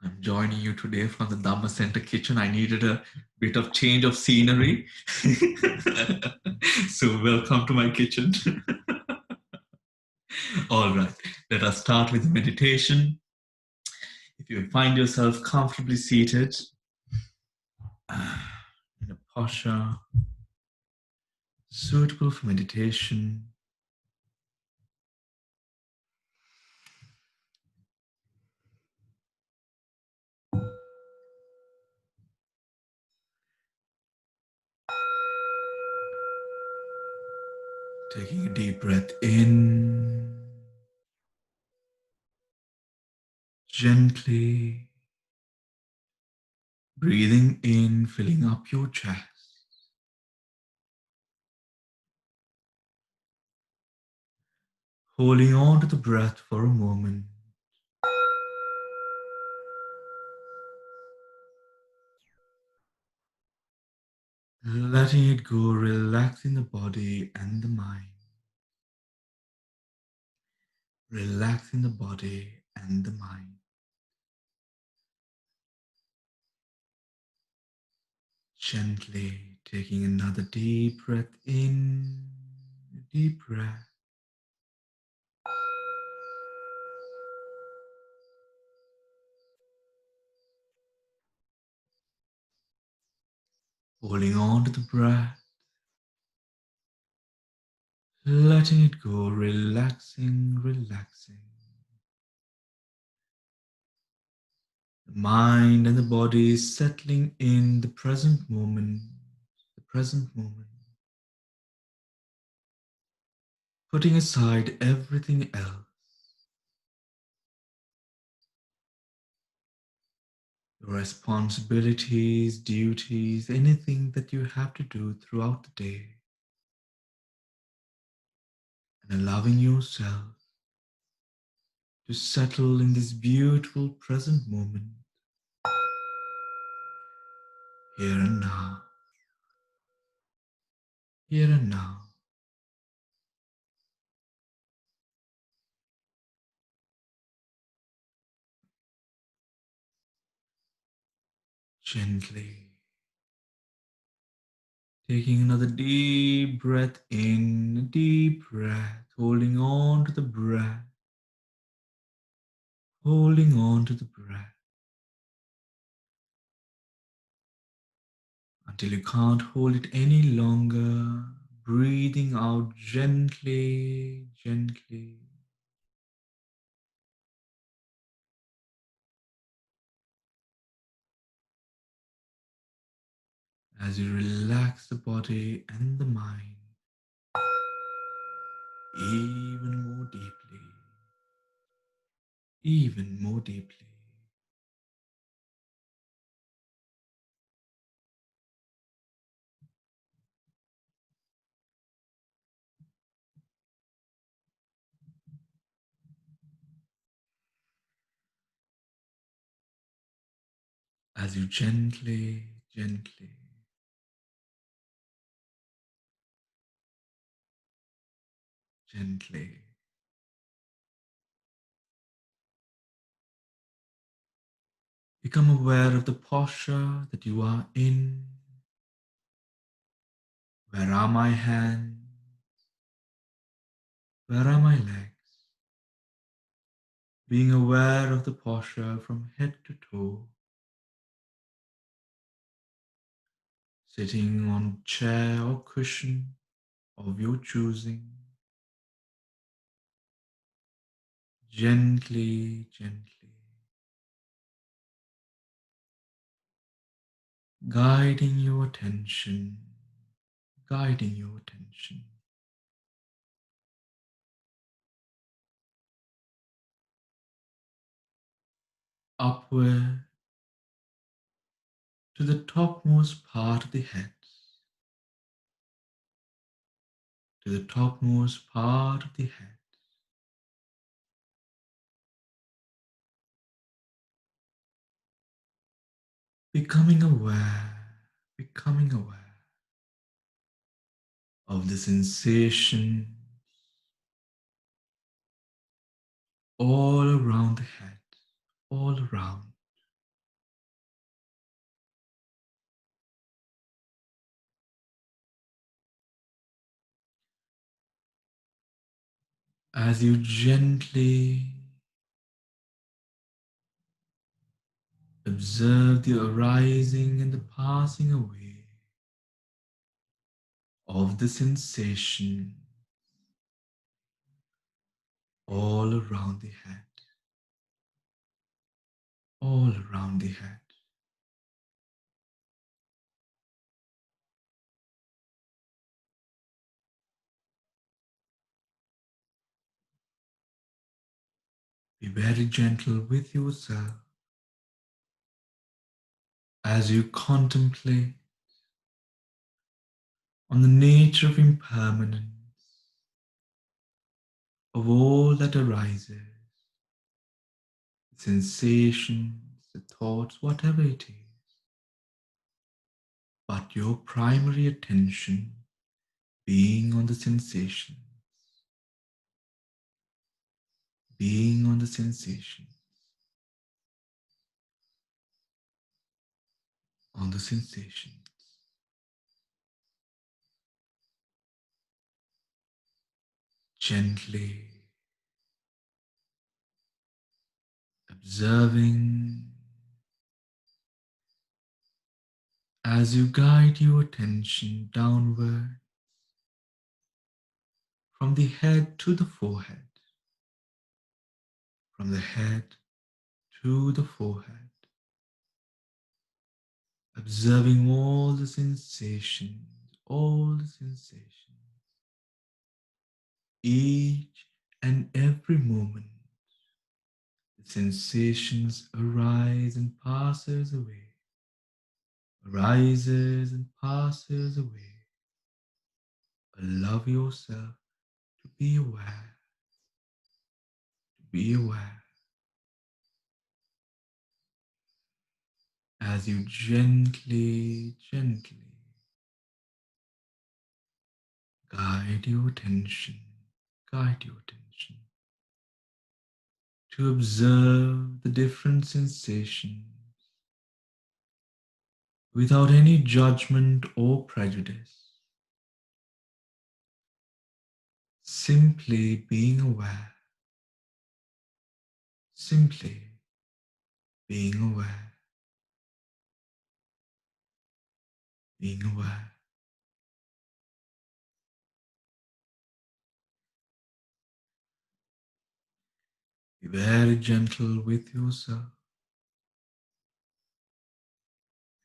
I'm joining you today from the Dhamma Center kitchen. I needed a bit of change of scenery. So, welcome to my kitchen. All right, let us start with meditation. If you find yourself comfortably seated in a posture suitable for meditation, taking a deep breath in, gently breathing in, filling up your chest. Holding on to the breath for a moment. Letting it go, relaxing the body and the mind. Relaxing the body and the mind. Gently taking another deep breath in, deep breath. Holding on to the breath. Letting it go, relaxing, relaxing. The mind and the body settling in the present moment, the present moment. Putting aside everything else. Your responsibilities, duties, anything that you have to do throughout the day. And allowing yourself to settle in this beautiful present moment, here and now, here and now. Gently taking another deep breath in, a deep breath, holding on to the breath, holding on to the breath until you can't hold it any longer, breathing out gently, gently. As you relax the body and the mind even more deeply, even more deeply. As you gently, gently, gently become aware of the posture that you are in. Where are my hands? Where are my legs? Being aware of the posture from head to toe. Sitting on chair or cushion of your choosing. Gently, gently. Guiding your attention, guiding your attention upward to the topmost part of the head, to the topmost part of the head, becoming aware of the sensation all around the head, all around. as you gently observe the arising and the passing away of the sensation all around the head, all around the head. Be very gentle with yourself as you contemplate on the nature of impermanence of all that arises, the sensations, the thoughts, whatever it is, but your primary attention being on the sensation, being on the sensation, on the sensation. Gently observing as you guide your attention downward from the head to the forehead, from the head to the forehead, observing all the sensations, all the sensations, each and every moment. The sensations arise and passes away, arises and passes away. Allow yourself to be aware, to be aware as you gently, gently guide your attention, guide your attention to observe the different sensations without any judgment or prejudice, simply being aware, simply being aware, being aware. Be very gentle with yourself.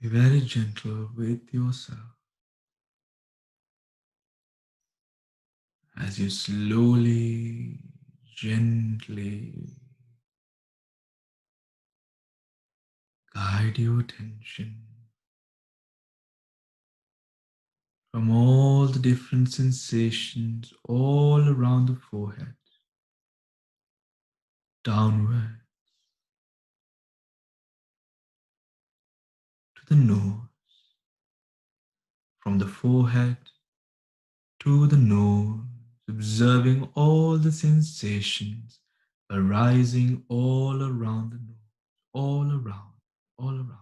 Be very gentle with yourself as you slowly, gently guide your attention from all the different sensations all around the forehead, downward to the nose, from the forehead to the nose, observing all the sensations arising all around the nose, all around, all around.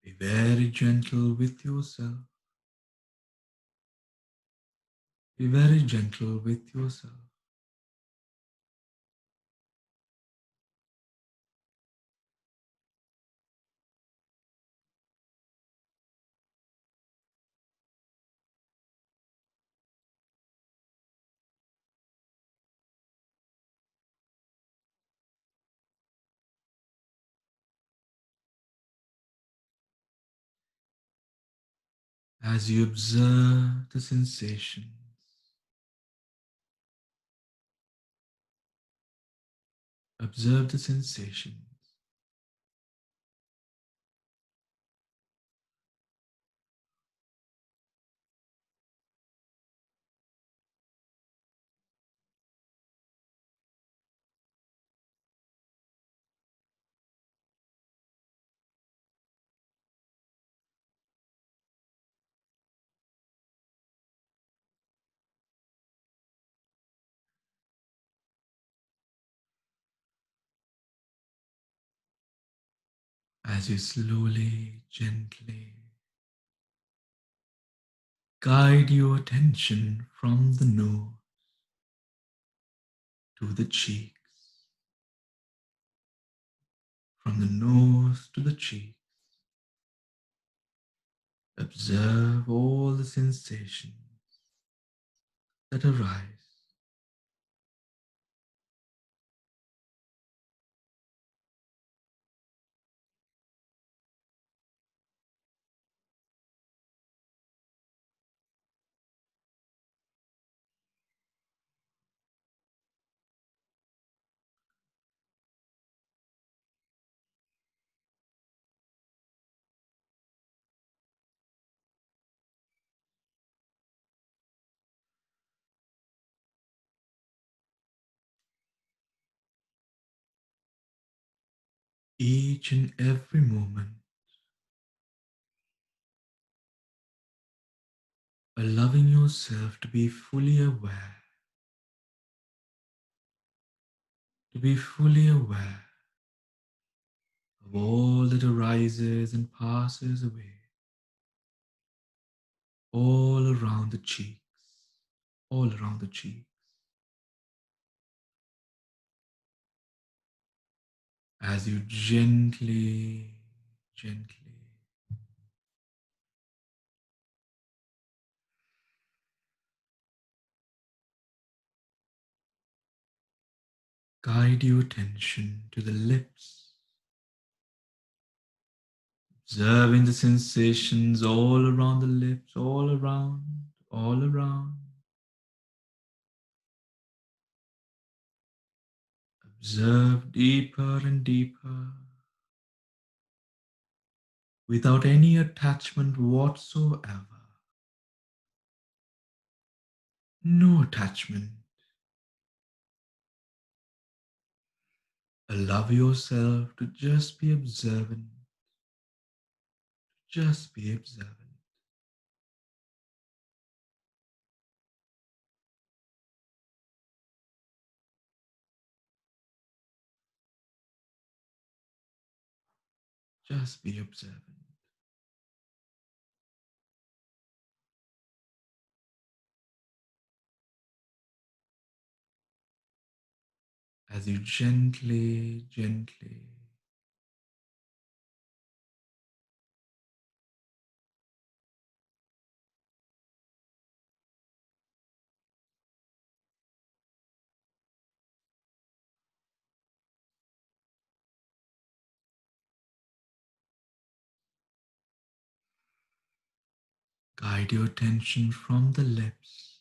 Be very gentle with yourself. Be very gentle with yourself. As you observe the sensations, observe the sensations. As you slowly, gently Guide your attention from the nose to the cheeks, from the nose to the cheeks. Observe all the sensations that arise. Each and every moment, allowing yourself to be fully aware of all that arises and passes away, all around the cheeks, all around the cheeks, as you gently guide your attention to the lips, observing the sensations all around the lips, all around. Observe deeper and deeper without any attachment whatsoever. No attachment. Allow yourself to just be observant, just be observant. Just be observant. As you gently guide your attention from the lips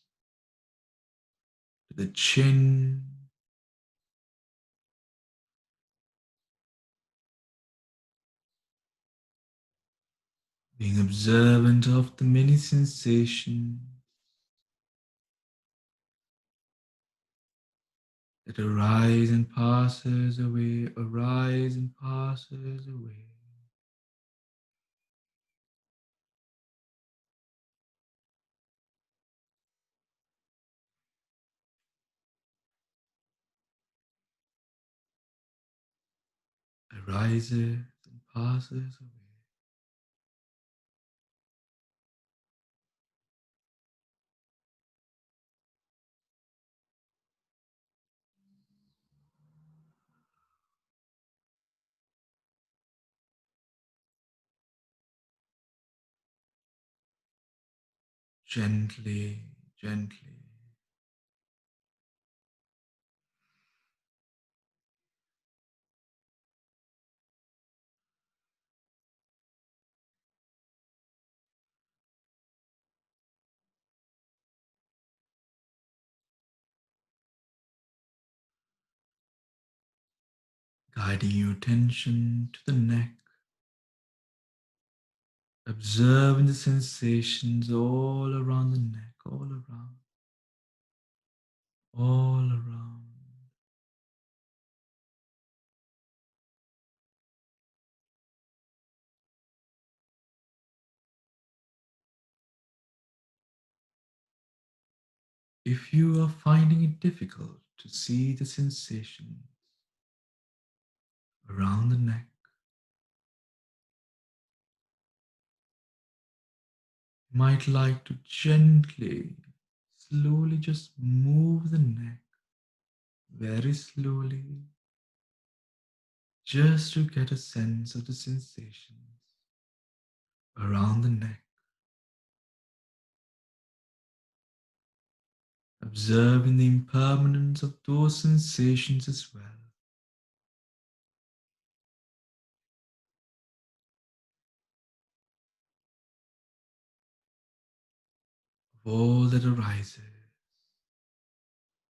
to the chin, being observant of the many sensations that arise and passes away, arise and passes away. Arises and passes away. Gently, gently. Guiding your attention to the neck, observing the sensations all around the neck, all around. If you are finding it difficult to see the sensations around the neck, Might like to gently, slowly just move the neck very slowly, just to get a sense of the sensations around the neck, observing the impermanence of those sensations as well, of all that arises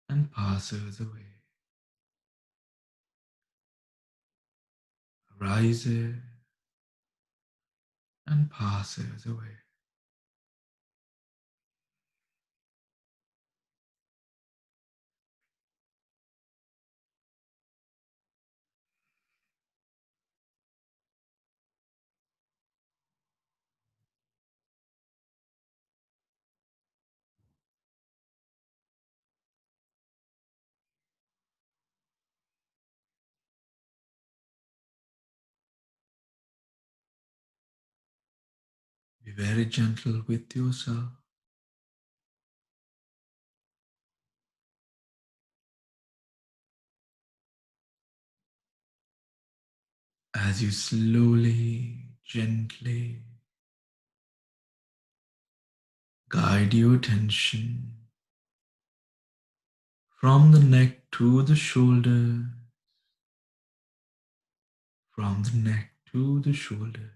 and passes away, arises and passes away. Be very gentle with yourself as you slowly, gently guide your attention from the neck to the shoulder, from the neck to the shoulder,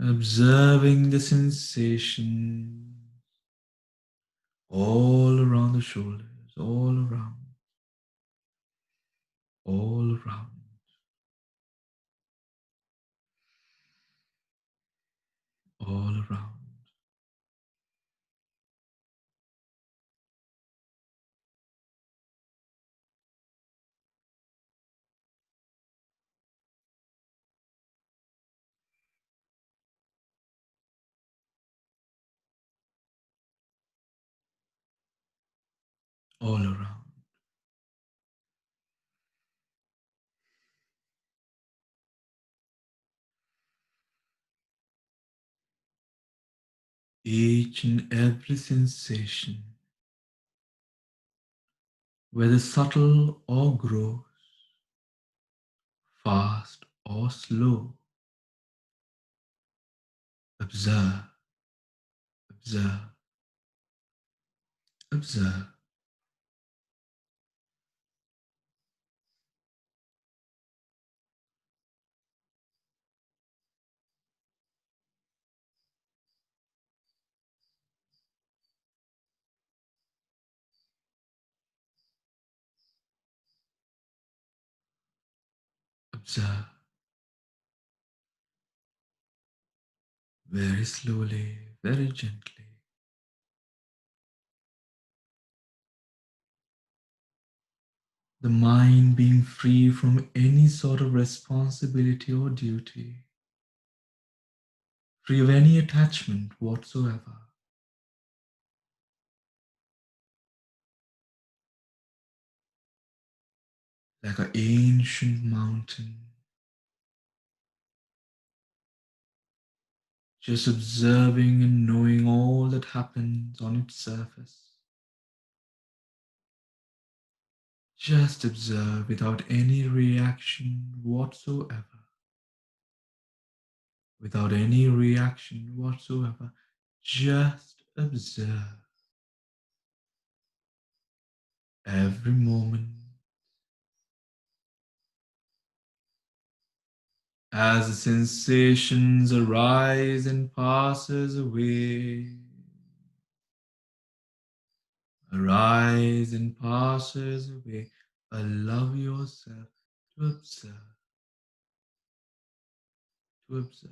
observing the sensation all around the shoulders, all around, all around, all around. Each and every sensation, whether subtle or gross, fast or slow, observe, observe, observe, observe, very slowly, very gently. The mind being free from any sort of responsibility or duty, free of any attachment whatsoever, like an ancient mountain, just observing and knowing all that happens on its surface. Just observe without any reaction whatsoever. Without any reaction whatsoever. Just observe every moment as the sensations arise and passes away. Arise and passes away. Allow yourself to observe, to observe.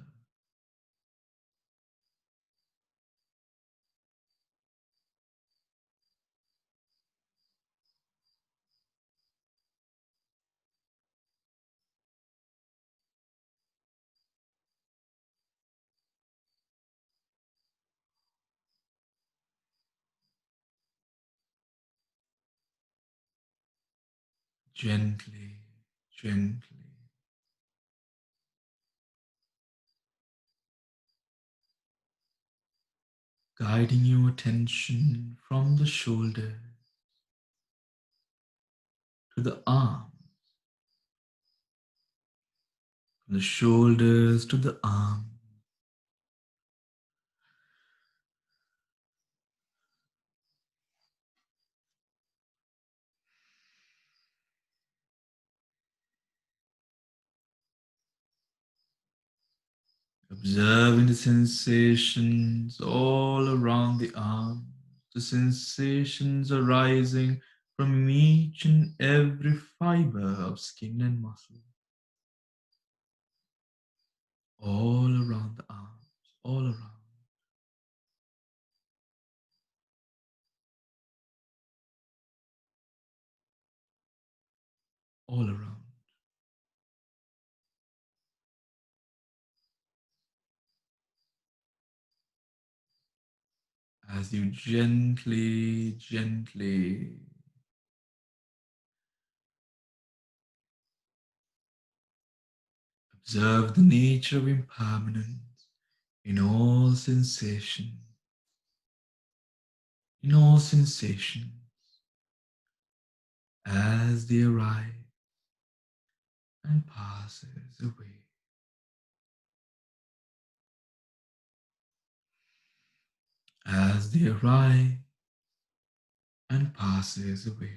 Gently, gently. guiding your attention from the shoulder to the arm, from the shoulders to the arm, observing the sensations all around the arm, the sensations arising from each and every fiber of skin and muscle, all around the arms, all around, all around. As you gently, gently observe the nature of impermanence in all sensation, in all sensations, as they arise and passes away, as they arise and passes away.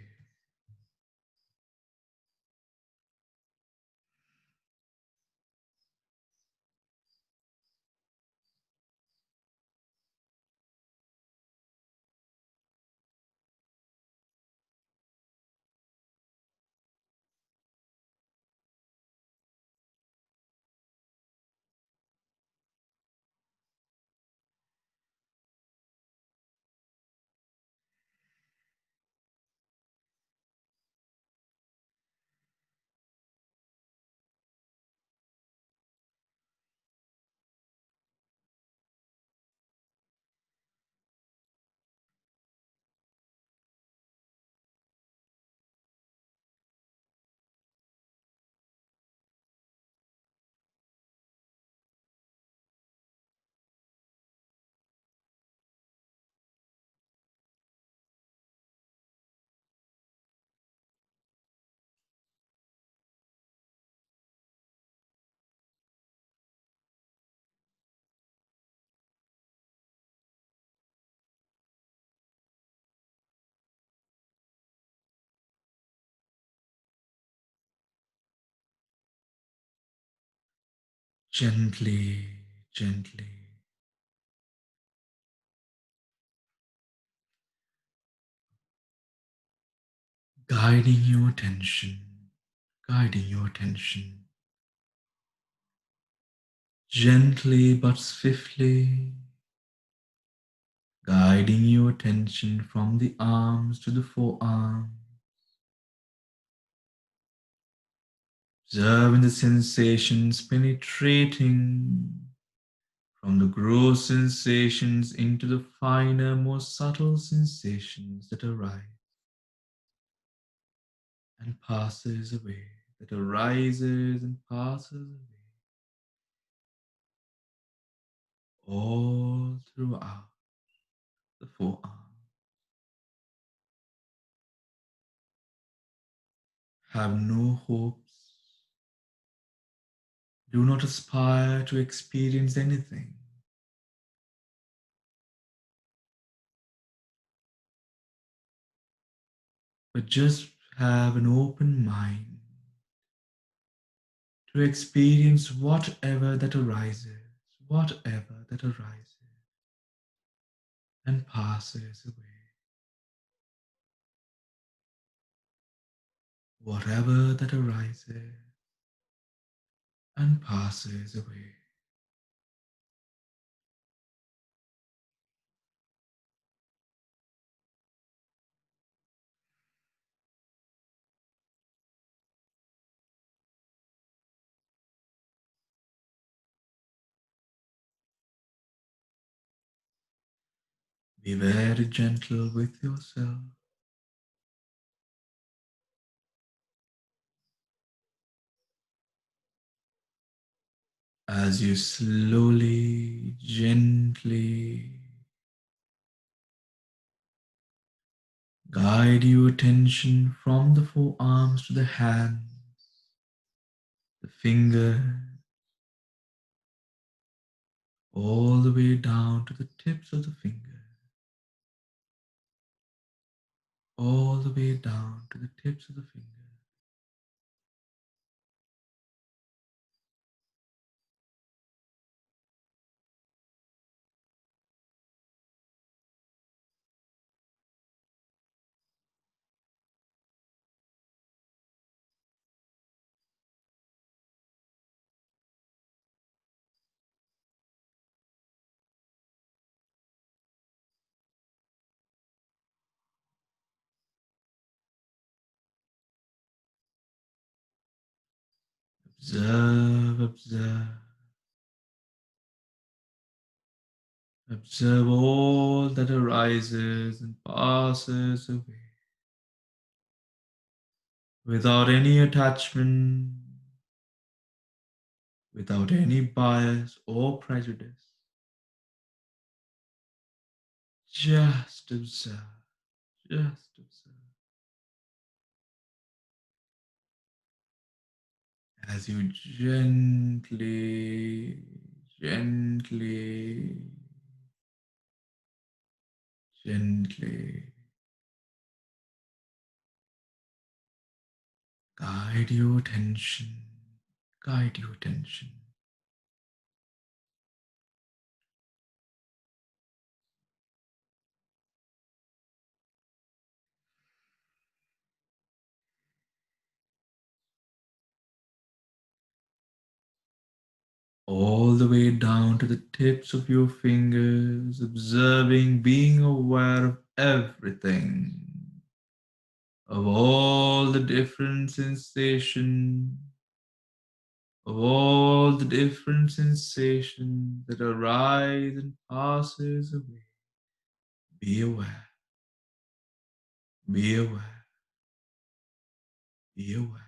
Gently, gently, guiding your attention, guiding your attention, gently but swiftly, guiding your attention from the arms to the forearm, observing the sensations penetrating from the gross sensations into the finer, more subtle sensations that arise and passes away, that arises and passes away, all throughout the forearm. Have no hopes. Do not aspire to experience anything, but just have an open mind to experience whatever that arises, whatever that arises and passes away, whatever that arises and passes away. Be very gentle with yourself as you slowly, gently Guide your attention from the forearms to the hands, the fingers, all the way down to the tips of the fingers, all the way down to the tips of the fingers. Observe, observe, observe all that arises and passes away without any attachment, without any bias or prejudice. Just observe, just observe. As you gently, gently, gently guide your attention, guide your attention all the way down to the tips of your fingers, observing, being aware of everything, of all the different sensations, of all the different sensations that arise and passes away. Be aware, be aware, be aware.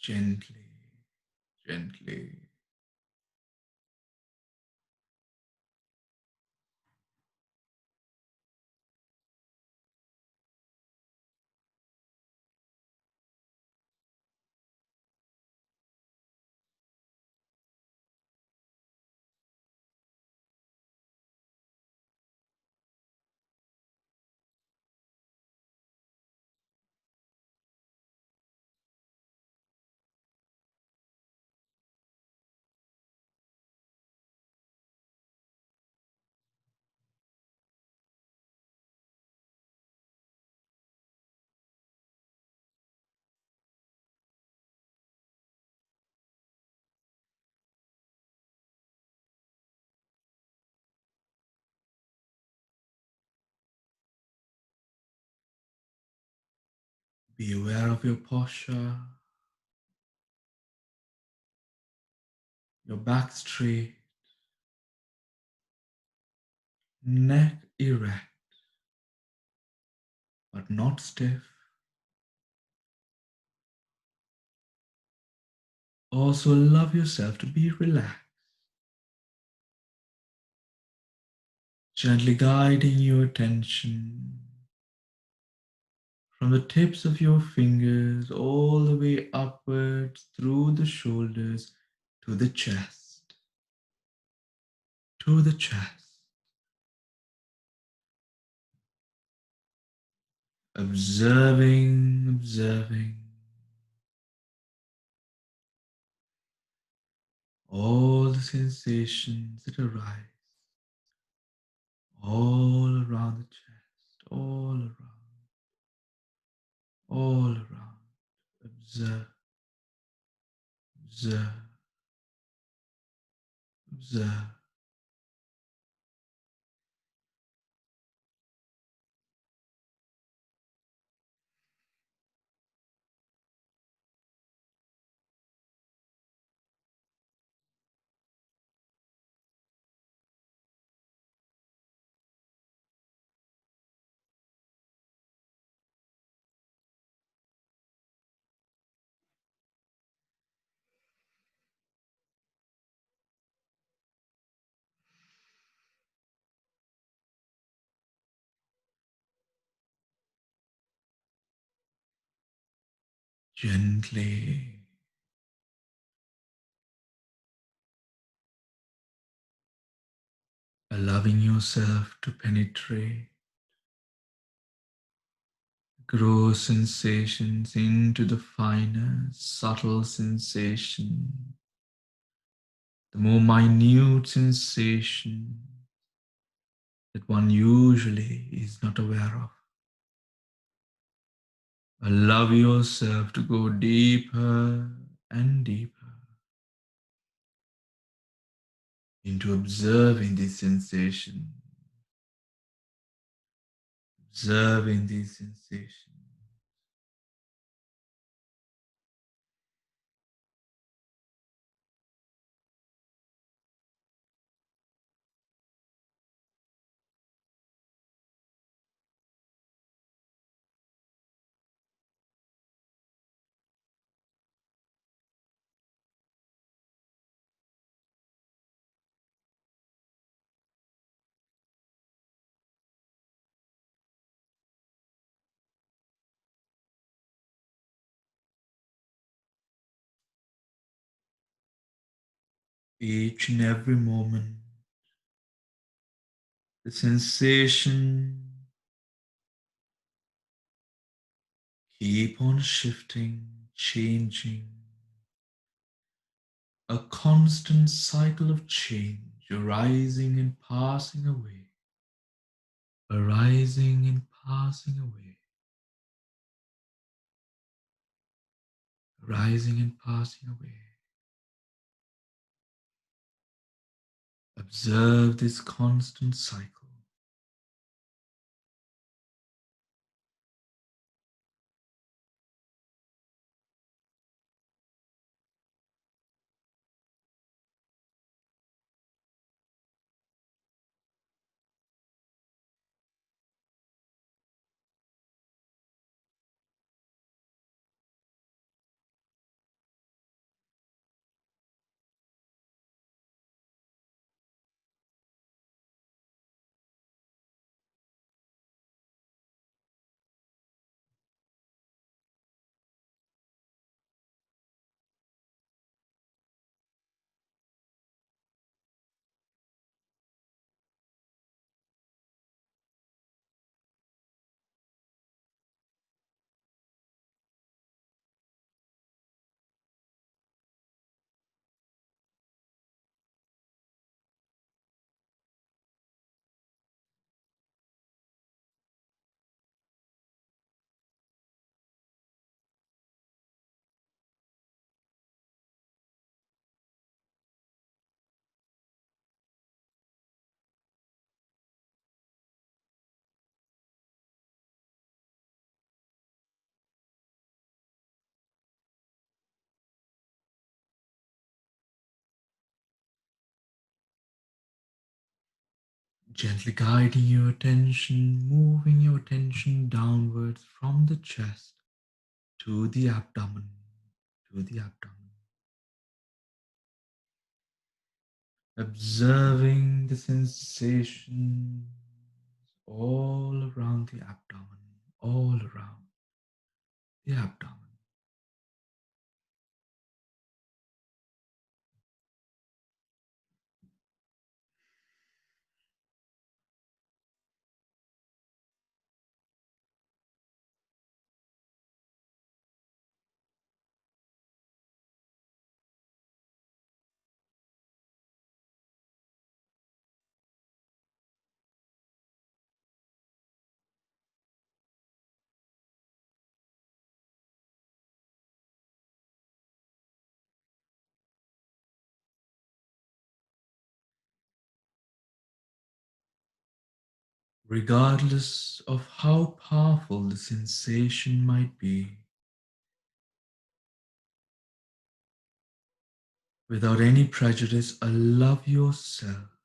Gently, gently. Be aware of your posture, your back straight, neck erect, but not stiff. Also, allow yourself to be relaxed, gently guiding your attention from the tips of your fingers all the way upwards through the shoulders to the chest, to the chest. Observing, observing all the sensations that arise all around the chest, all around. Observe, observe, observe. Gently allowing yourself to penetrate gross sensations into the finer, subtle sensation, the more minute sensation that one usually is not aware of. Allow yourself to go deeper and deeper into observing this sensation, observing these sensations. Each and every moment, the sensation keep on shifting, changing, a constant cycle of change arising and passing away, arising and passing away, arising and passing away. Observe this constant cycle. Gently guiding your attention, moving your attention downwards from the chest to the abdomen, to the abdomen. Observing the sensations all around the abdomen, all around the abdomen. Regardless of how powerful the sensation might be, without any prejudice, allow yourself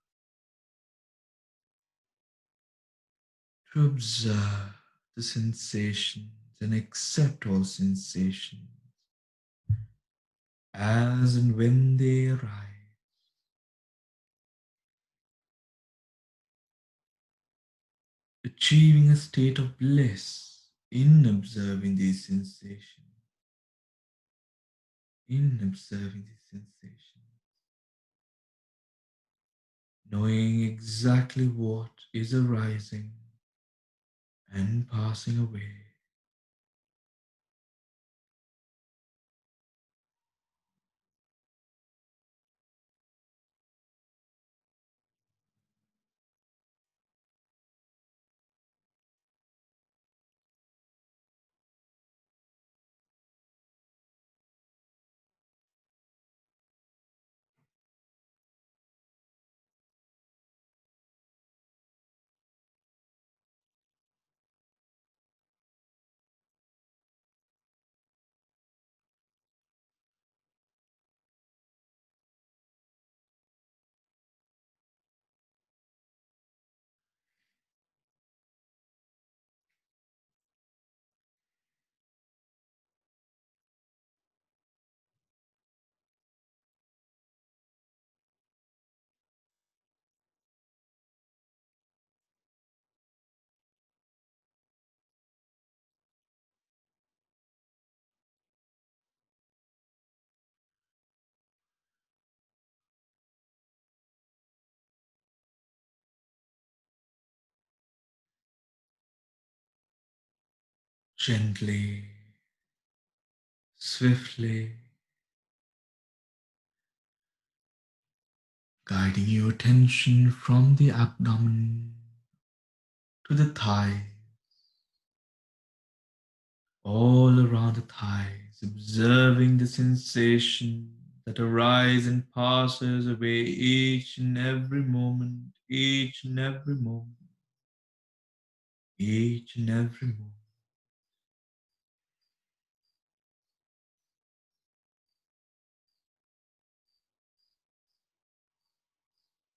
to observe the sensations and accept all sensations as and when they arise, achieving a state of bliss in observing these sensations. in observing these sensations, knowing exactly what is arising and passing away. Gently, swiftly, guiding your attention from the abdomen to the thighs, all around the thighs, observing the sensation that arise and passes away each and every moment, each and every moment, each and every moment.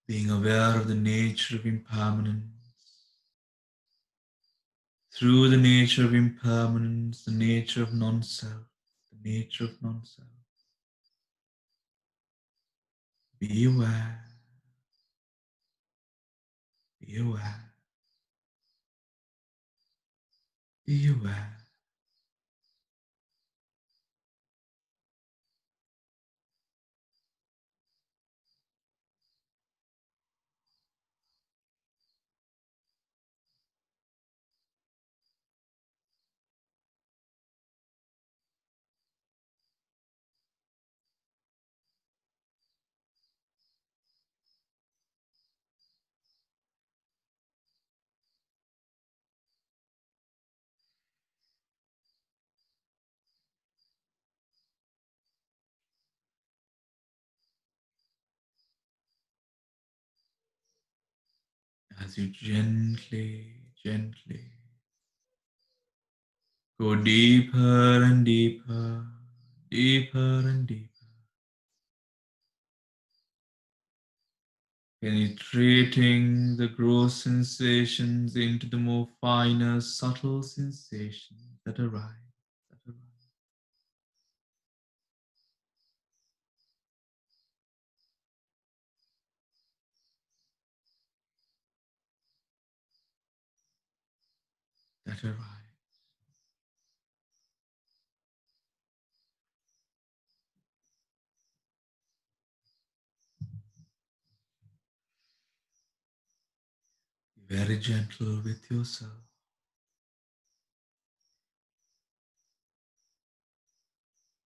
Being aware of the nature of impermanence. Through the nature of impermanence, the nature of non-self, the nature of non-self. Be aware, be aware, be aware. As you gently, gently go deeper and deeper, deeper and deeper, penetrating the gross sensations into the more finer, subtle sensations that arise, that arise, that arise. Be very gentle with yourself.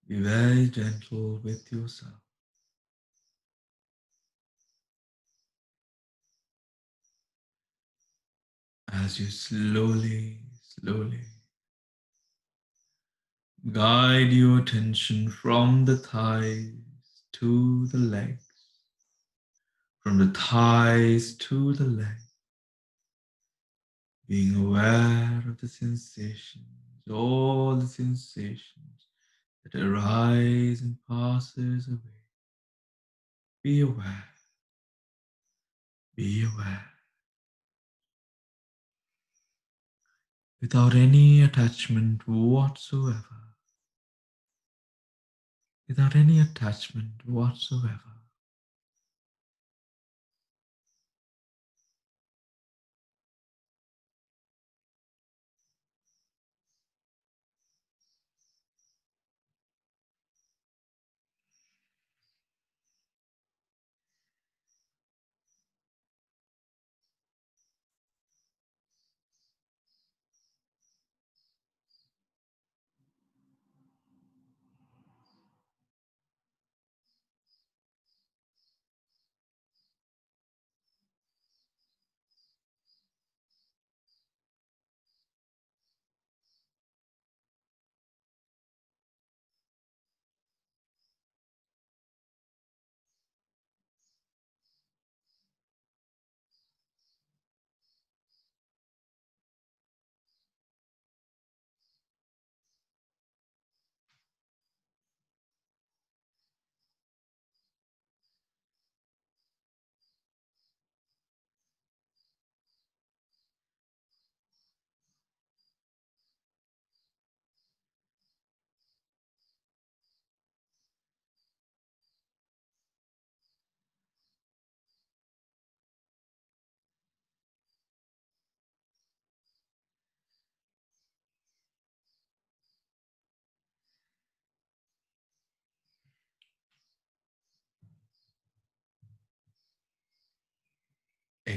Be very gentle with yourself. As you slowly, slowly guide your attention from the thighs to the legs, from the thighs to the legs, being aware of the sensations, all the sensations that arise and passes away. Be aware, be aware, without any attachment whatsoever, without any attachment whatsoever.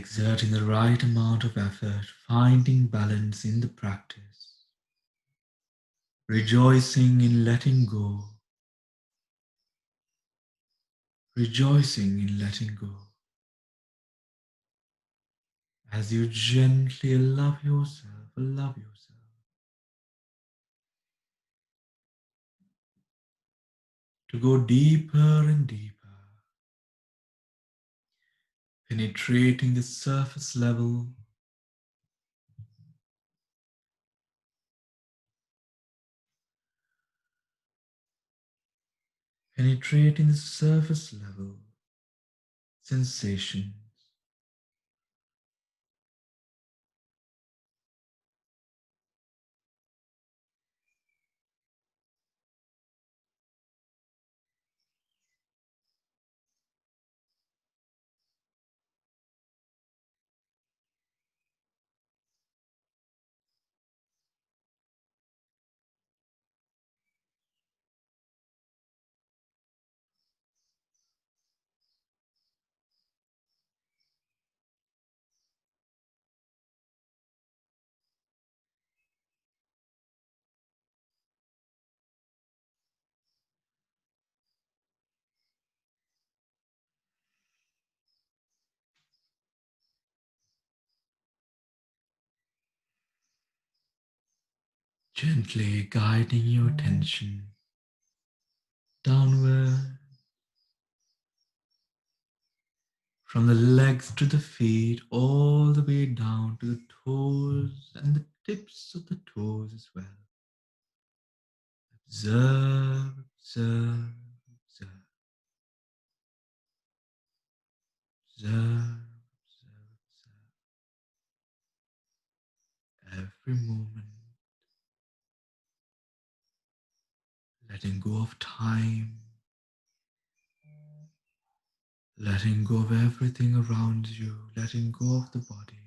exerting the right amount of effort, finding balance in the practice, rejoicing in letting go, rejoicing in letting go, as you gently allow yourself to go deeper and deeper, penetrating the surface level, penetrating the surface level sensations, gently guiding your attention downward from the legs to the feet, all the way down to the toes and the tips of the toes as well. Observe, observe, observe, observe, observe, observe every moment, letting go of time, letting go of everything around you, letting go of the body.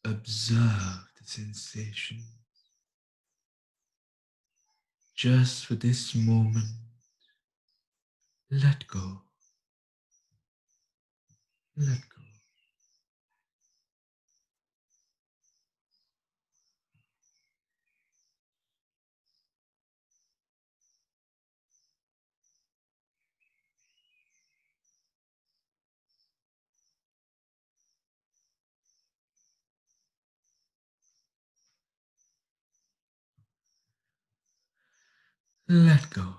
Observe the sensation just for this moment. Let go, let go, let go.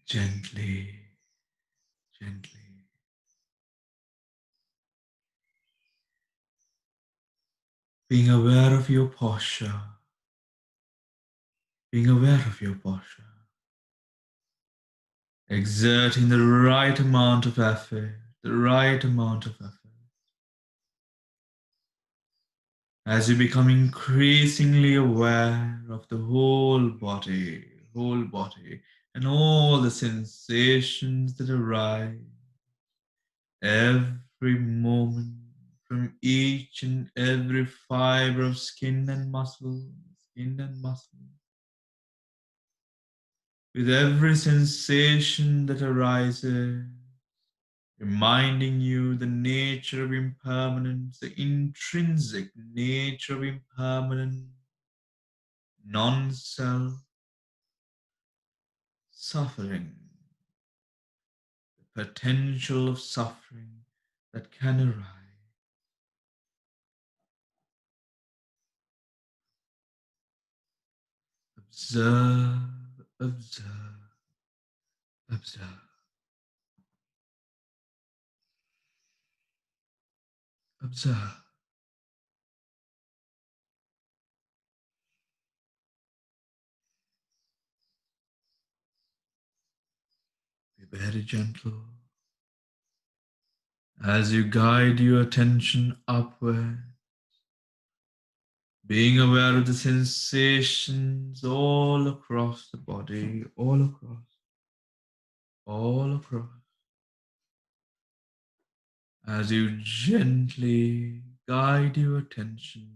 Gently, gently. Being aware of your posture, being aware of your posture. Exerting the right amount of effort, the right amount of effort. As you become increasingly aware of the whole body, and all the sensations that arise every moment from each and every fiber of skin and muscle, with every sensation that arises, reminding you the nature of impermanence, the intrinsic nature of impermanence, non-self, suffering, the potential of suffering that can arise. Observe, observe, observe, observe. Be very gentle as you guide your attention upward, being aware of the sensations all across the body, all across, as you gently guide your attention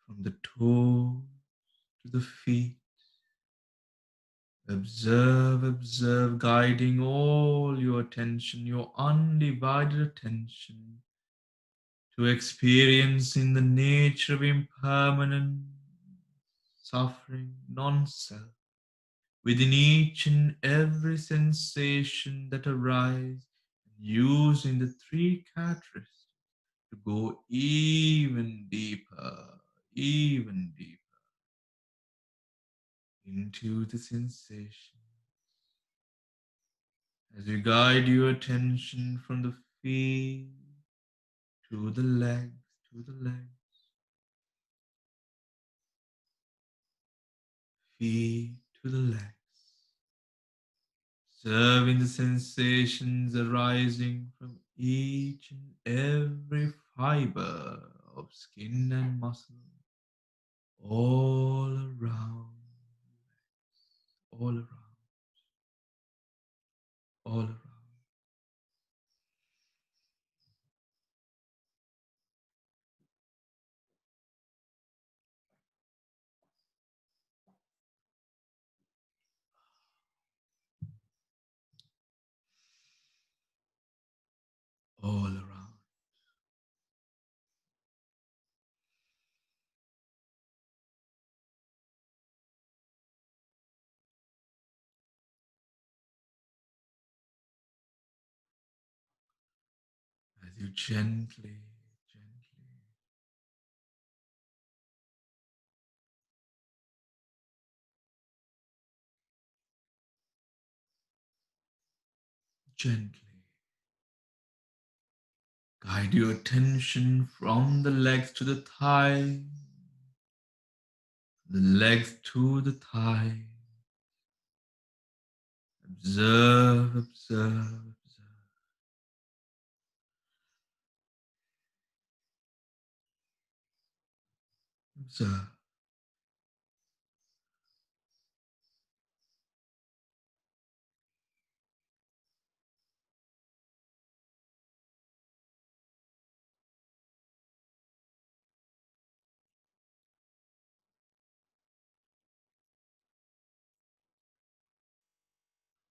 from the toes to the feet, Observe, observe, guiding all your attention, your undivided attention, to experiencing the nature of impermanent suffering, non self, within each and every sensation that arises, using the three characteristics to go even deeper into the sensation. As you guide your attention from the feet to the legs, to the legs, feet to the legs, observing the sensations arising from each and every fiber of skin and muscle all around, all around, all around, all around. As you gently, gently guide your attention from the legs to the thighs, the legs to the thighs. Observe, observe, observe,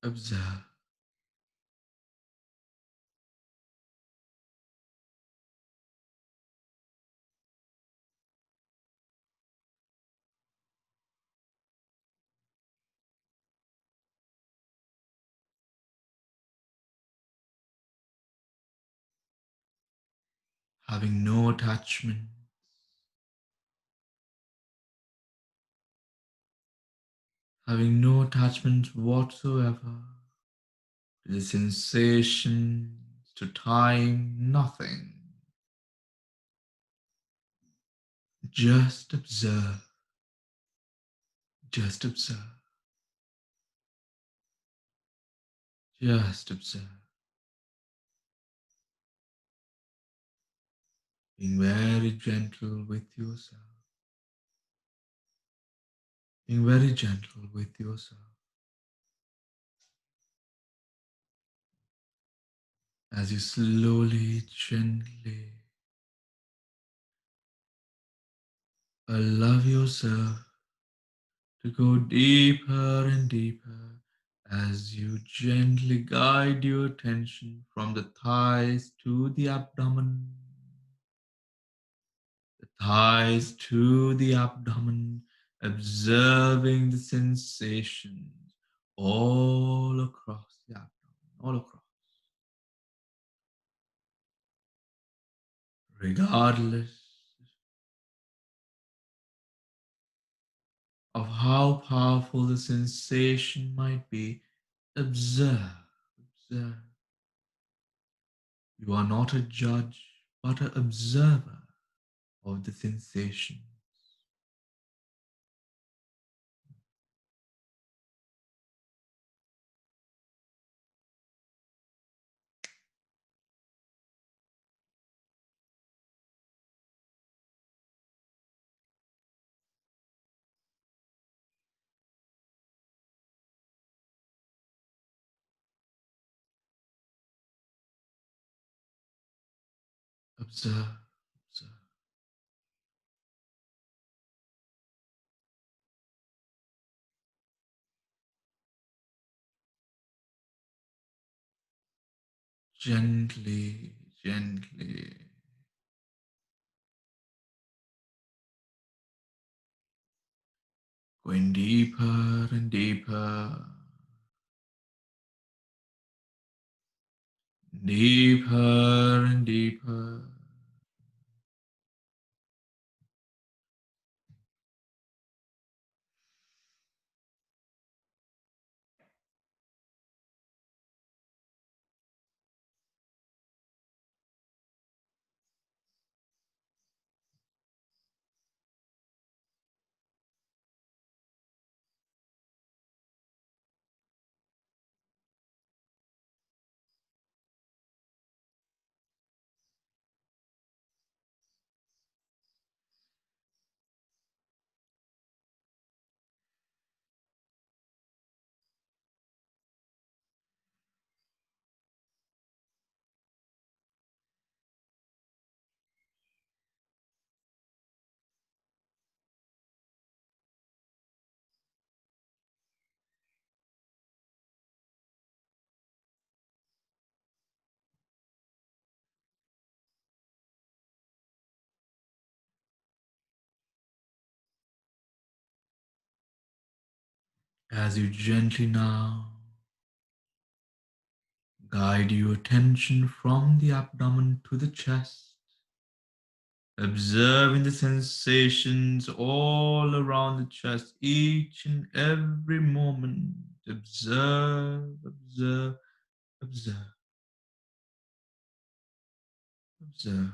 observe. Having no attachment, having no attachment whatsoever to the sensations, to time, nothing. Just observe, just observe, just observe. Being very gentle with yourself, being very gentle with yourself. As you slowly, gently allow yourself to go deeper and deeper as you gently guide your attention from the thighs to the abdomen, the thighs to the abdomen, observing the sensations all across the abdomen, all across, regardless of how powerful the sensation might be. Observe, observe. You are not a judge, but an observer of the sensation. Observe, observe. Gently, gently. Going deeper and deeper, deeper and deeper. As you gently now guide your attention from the abdomen to the chest, observing the sensations all around the chest, each and every moment. Observe, observe, observe, observe.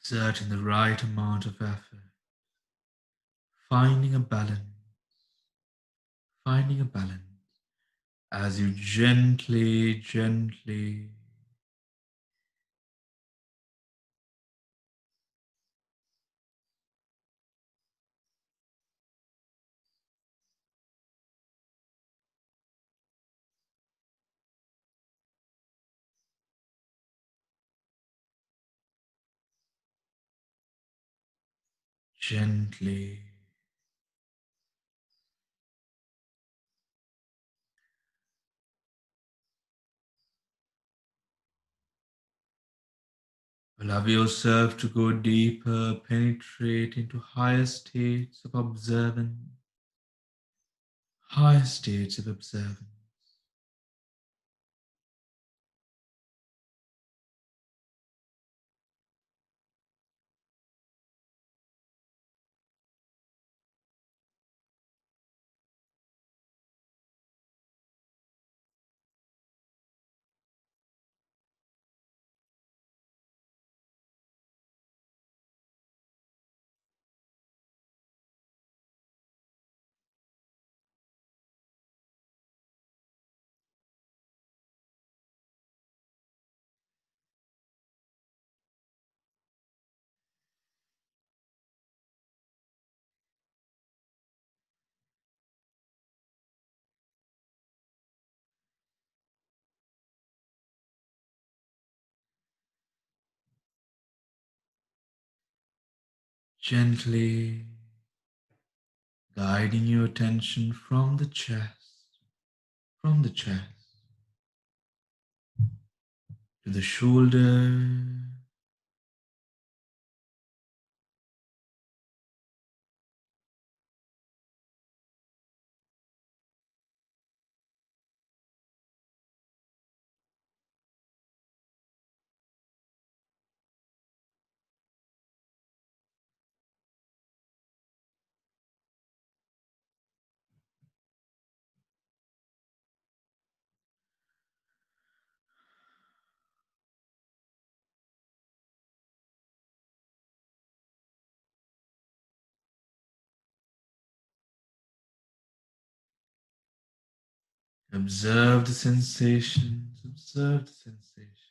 Exerting the right amount of effort, finding a balance, finding a balance as you gently, gently, gently allow yourself to go deeper, penetrate into higher states of observance, higher states of observance. Gently guiding your attention from the chest to the shoulder, observe the sensations, observe the sensations.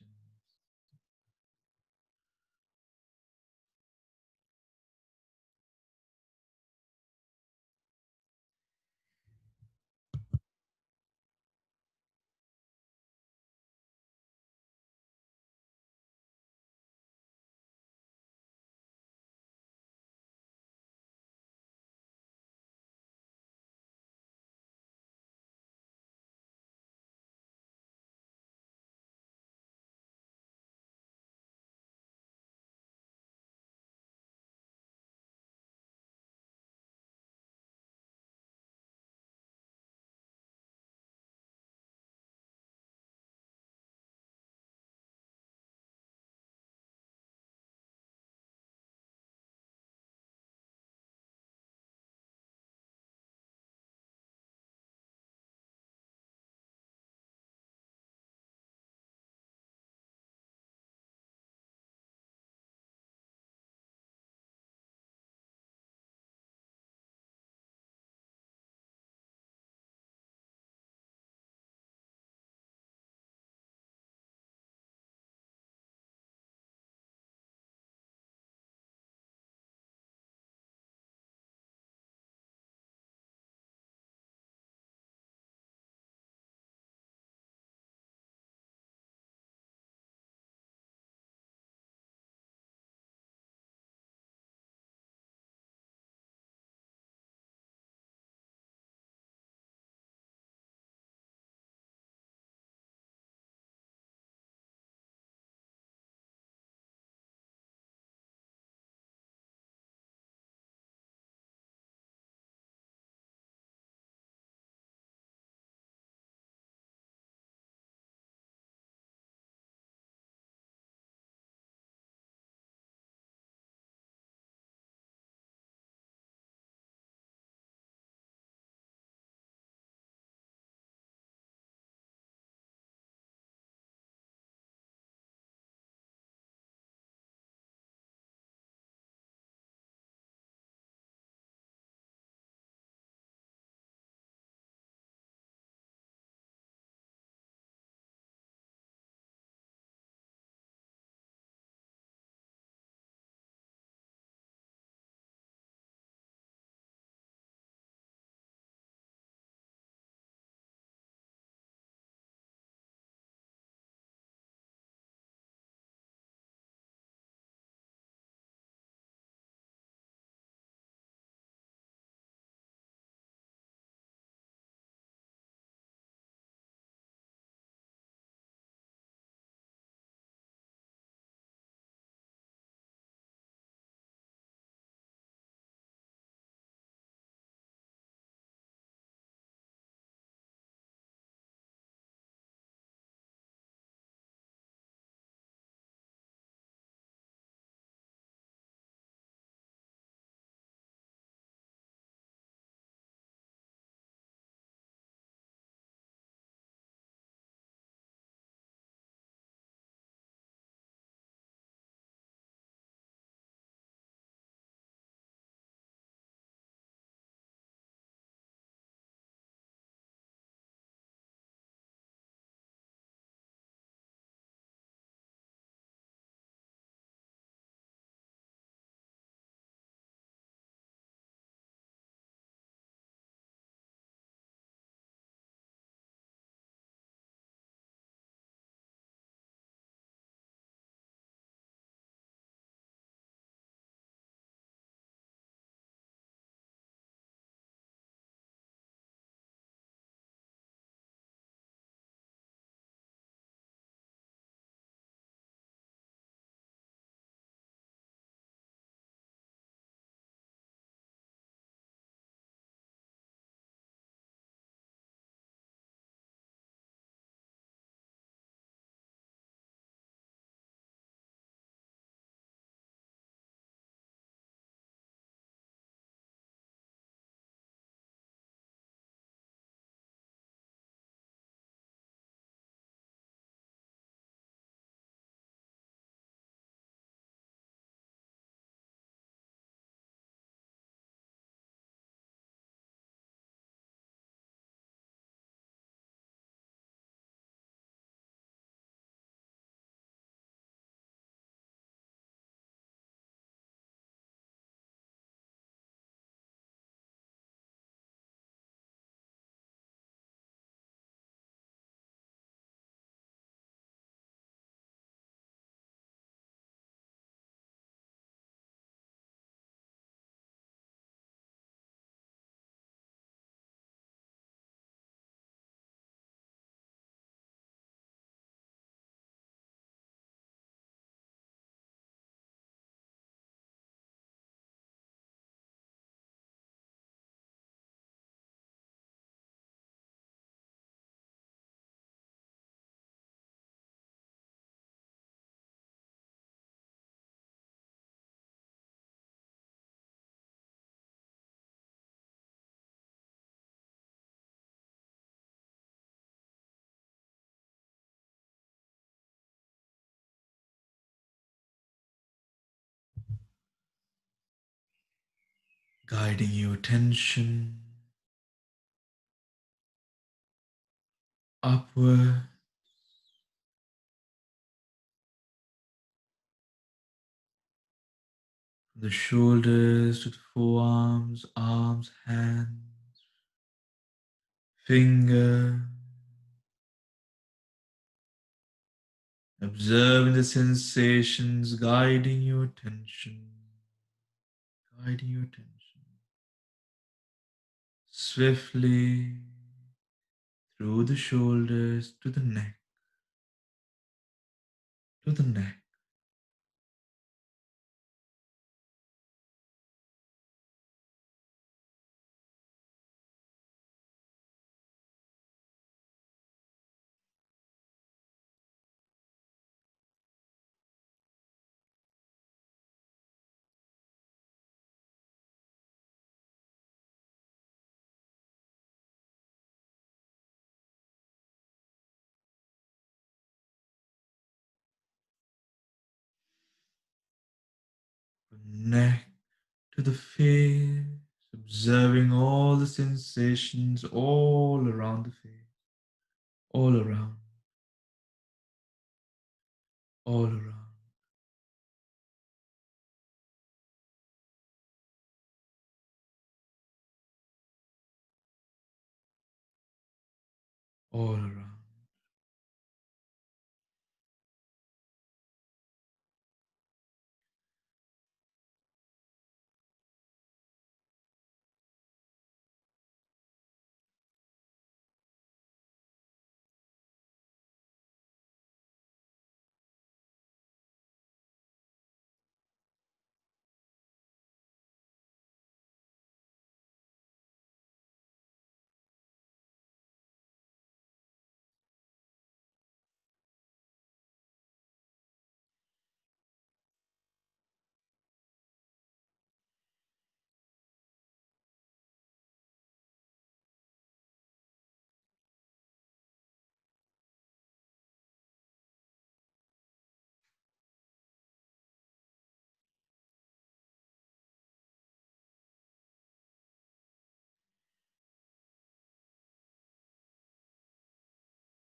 guiding your attention upward, from the shoulders to the forearms, arms, hands, finger, observing the sensations, guiding your attention swiftly through the shoulders to the neck, from neck to the face, observing all the sensations all around the face, all around, all around, all around.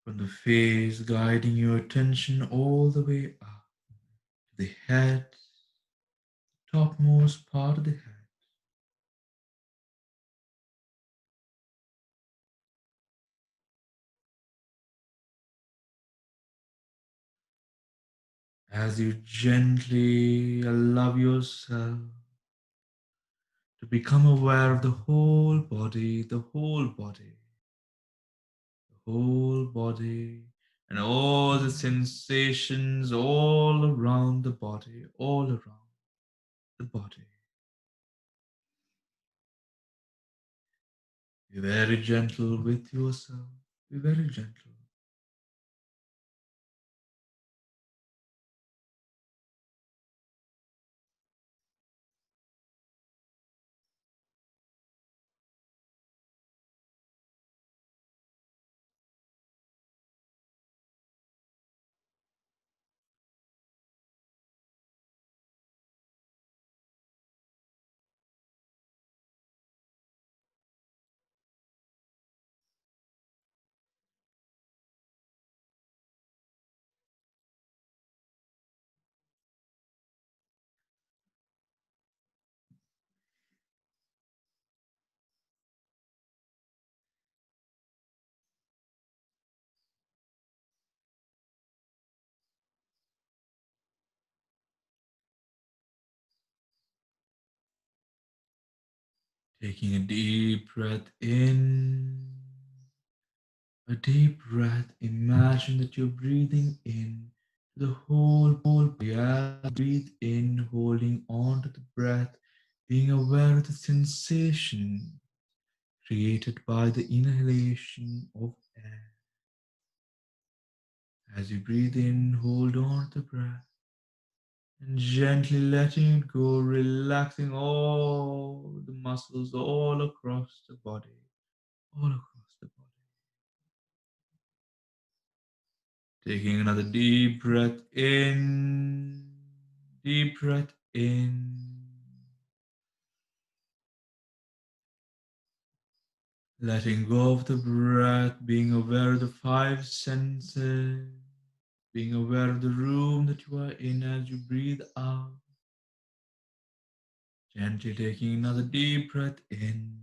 From the face, guiding your attention all the way up to the head, topmost part of the head. As you gently allow yourself to become aware of the whole body, and all the sensations all around the body, all around the body. Be very gentle with yourself. Be very gentle. Taking a deep breath in, a deep breath. Imagine that you're breathing in to the whole body. As you breathe in, holding on to the breath, being aware of the sensation created by the inhalation of air. As you breathe in, hold on to the breath and gently letting it go, relaxing all the muscles all across the body, all across the body. Taking another deep breath in, Letting go of the breath, being aware of the five senses, being aware of the room that you are in as you breathe out. Gently taking another deep breath in,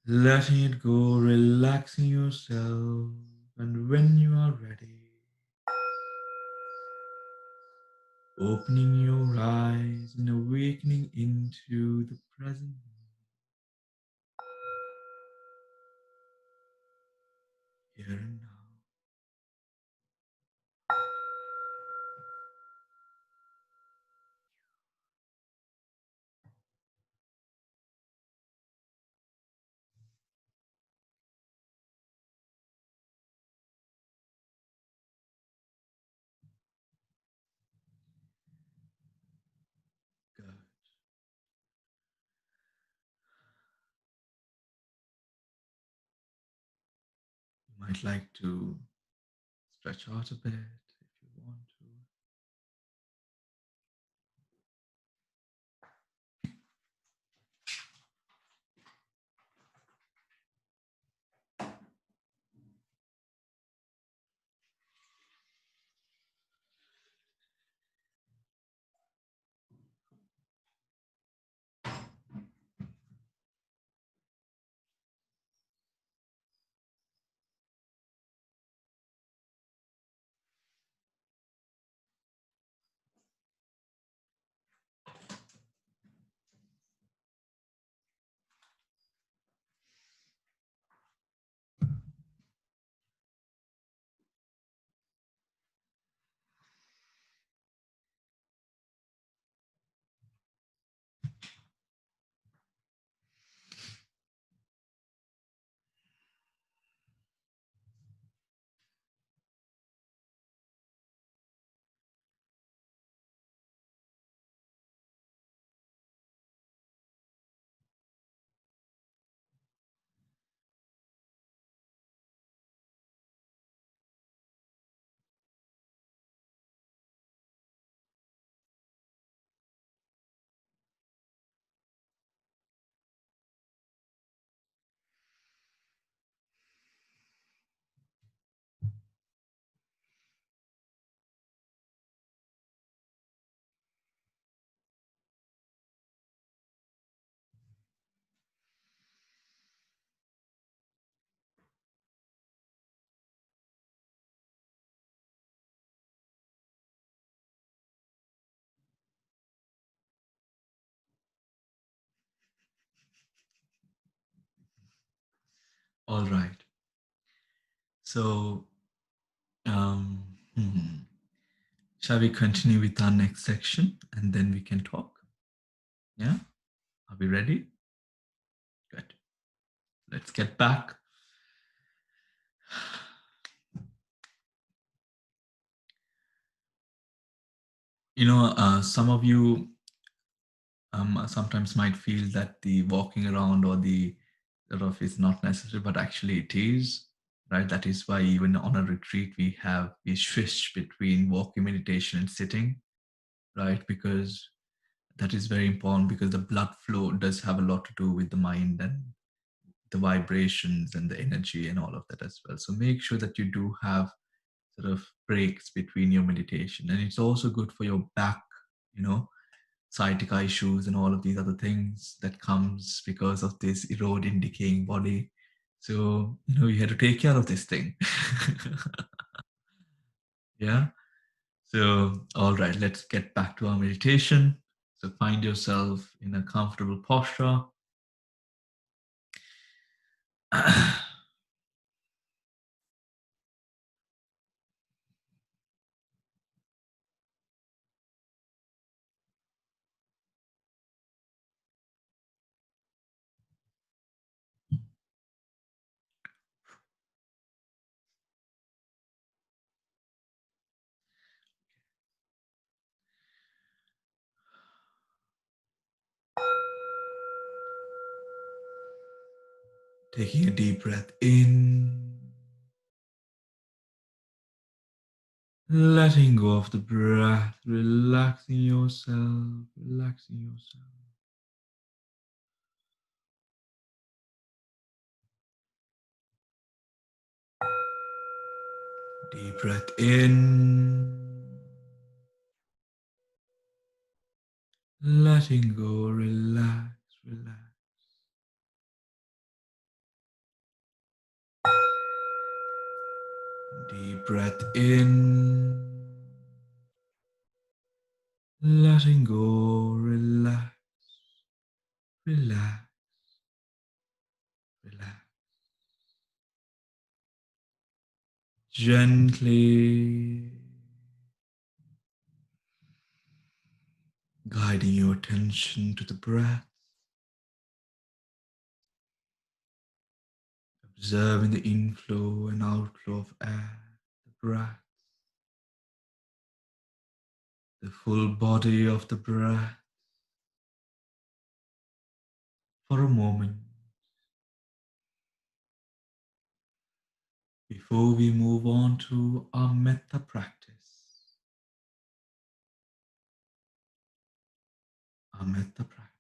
letting it go, relaxing yourself. And when you are ready, opening your eyes and awakening into the present here and now. Good. You might like to stretch out a bit if you want to. All right. So, um, hmm, shall we continue with our next section and then we can talk? Yeah? Are we ready? Good. Let's get back. Some of you sometimes might feel that the walking around or the sort of is not necessary, but actually it is, right? That is why even on a retreat we switch between walking meditation and sitting, right? Because that is very important because the blood flow does have a lot to do with the mind and the vibrations and the energy and all of that as well. So make sure that you do have sort of breaks between your meditation, and it's also good for your back, you know, sciatica issues and all of these other things that comes because of this eroding, decaying body. So, you have to take care of this thing. Yeah. So, all right, let's get back to our meditation. So, find yourself in a comfortable posture. Taking a deep breath in, letting go of the breath, relaxing yourself, relaxing yourself. Deep breath in, letting go, relax, relax. Deep breath in, letting go, relax, relax, relax. Gently guiding your attention to the breath, observing the inflow and outflow of air, the breath, the full body of the breath for a moment before we move on to our metta practice. Our metta practice.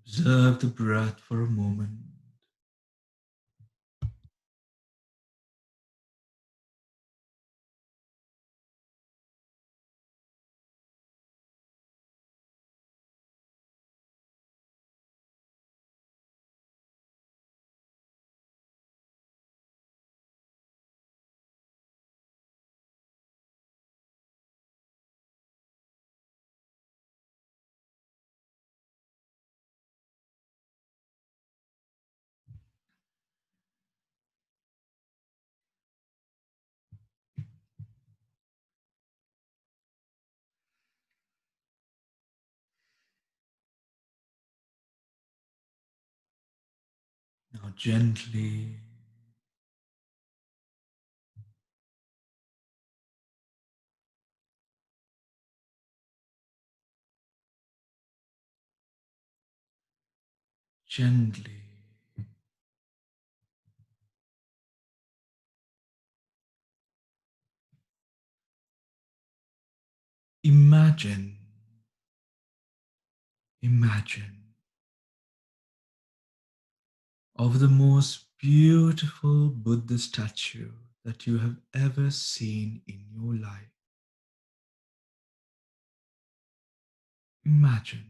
Observe the breath for a moment. Now gently gently imagine, imagine of the most beautiful Buddha statue that you have ever seen in your life. Imagine.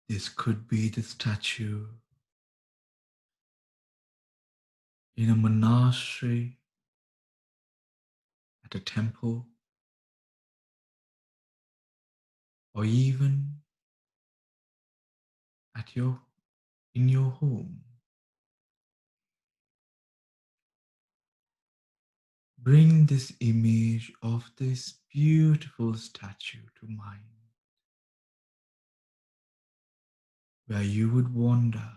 This could be the statue in a monastery, at a temple, or even at your in your home. Bring this image of this beautiful statue to mind, where you would wonder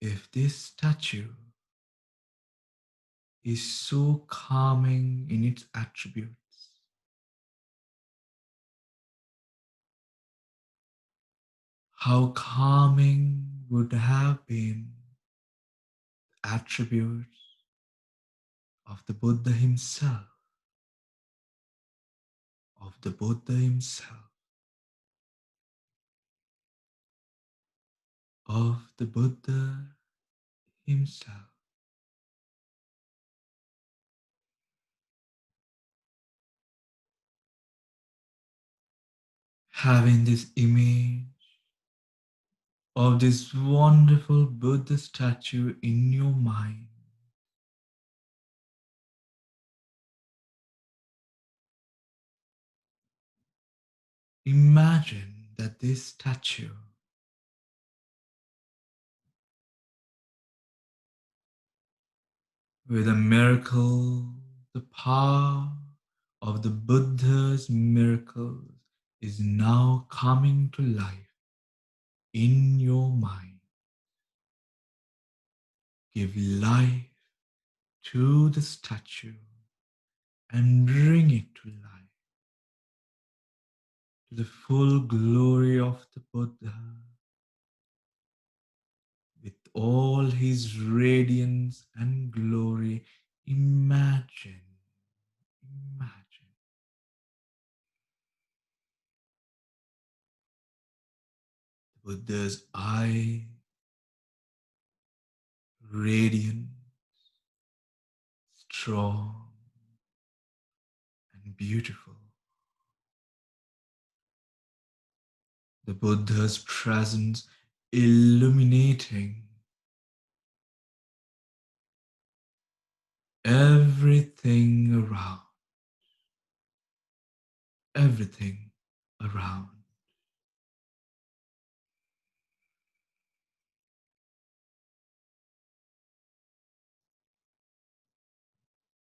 if this statue is so calming in its attributes. How calming would have been the attributes of the Buddha himself, of the Buddha himself, of the Buddha himself. Having this image of this wonderful Buddha statue in your mind, imagine that this statue with a miracle, the power of the Buddha's miracles is now coming to life in your mind. Give life to the statue and bring it to life to the full glory of the Buddha with all his radiance and glory. Imagine, imagine the Buddha's eye, radiant, strong, and beautiful. The Buddha's presence illuminating everything around, everything around.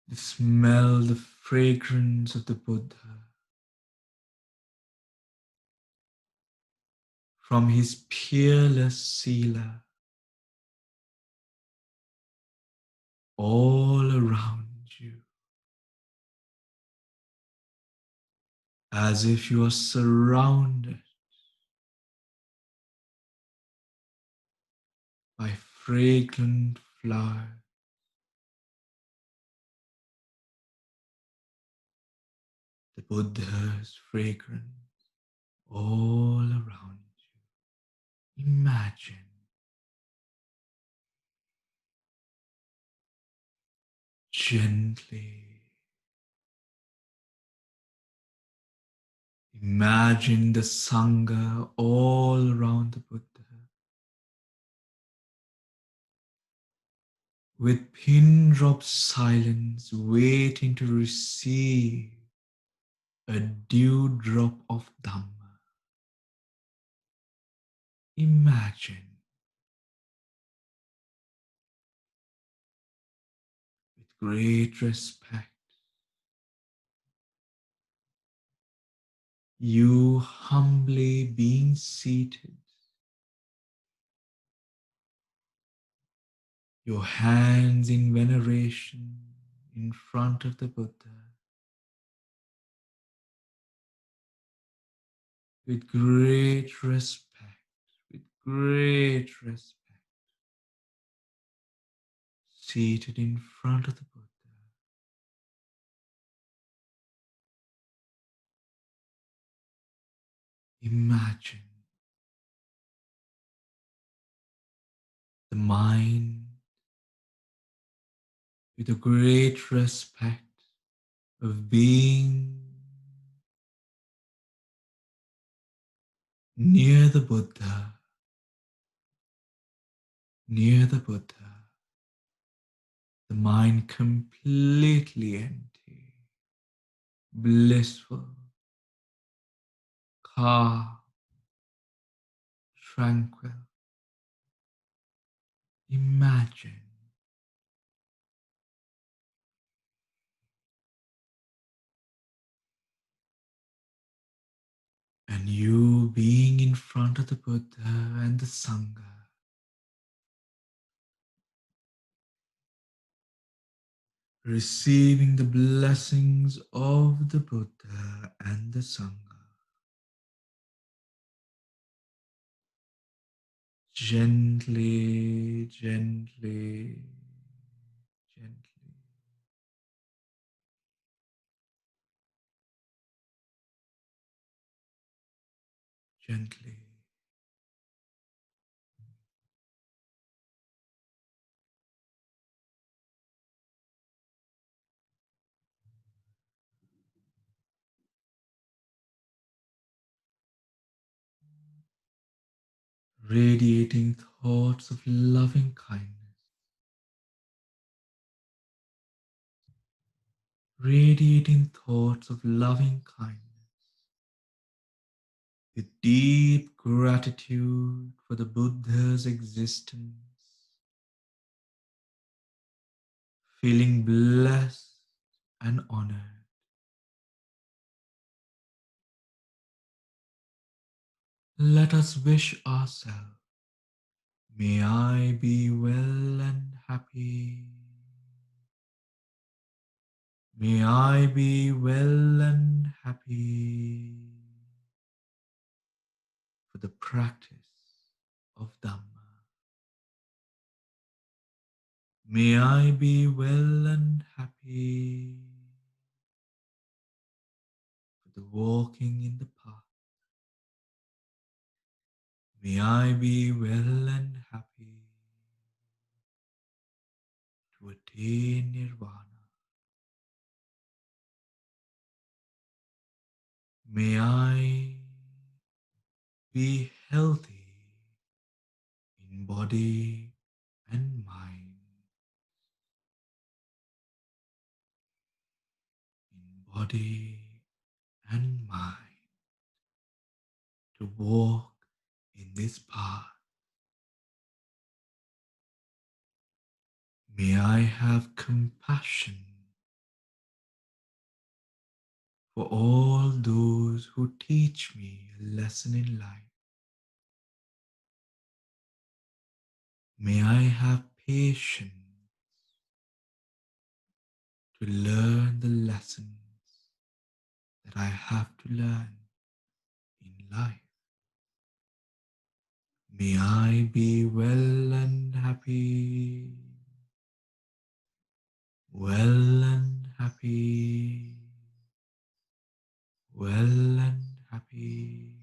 You smell the fragrance of the Buddha from his peerless sila all around you, as if you are surrounded by fragrant flowers. The Buddha's fragrance all around you. Imagine, gently, imagine the Sangha all around the Buddha with pin drop silence waiting to receive a dewdrop of Dhamma. Imagine with great respect you humbly being seated, your hands in veneration in front of the Buddha, with great respect, with great respect, seated in front of the Buddha. Imagine the mind with a great respect of being near the Buddha, near the Buddha, the mind completely empty, blissful, calm, tranquil. Imagine, and you being in front of the Buddha and the Sangha, receiving the blessings of the Buddha and the Sangha. Gently, gently, gently, gently. Radiating thoughts of loving kindness, radiating thoughts of loving kindness, with deep gratitude for the Buddha's existence, feeling blessed and honored Let us wish ourselves, may I be well and happy. May I be well and happy for the practice of Dhamma. May I be well and happy for the walking in the path. May I be well and happy to attain Nirvana. May I be healthy in body and mind, in body and mind, to walk in this path. May I have compassion for all those who teach me a lesson in life. May I have patience to learn the lessons that I have to learn in life. May I be well and happy, well and happy, well and happy.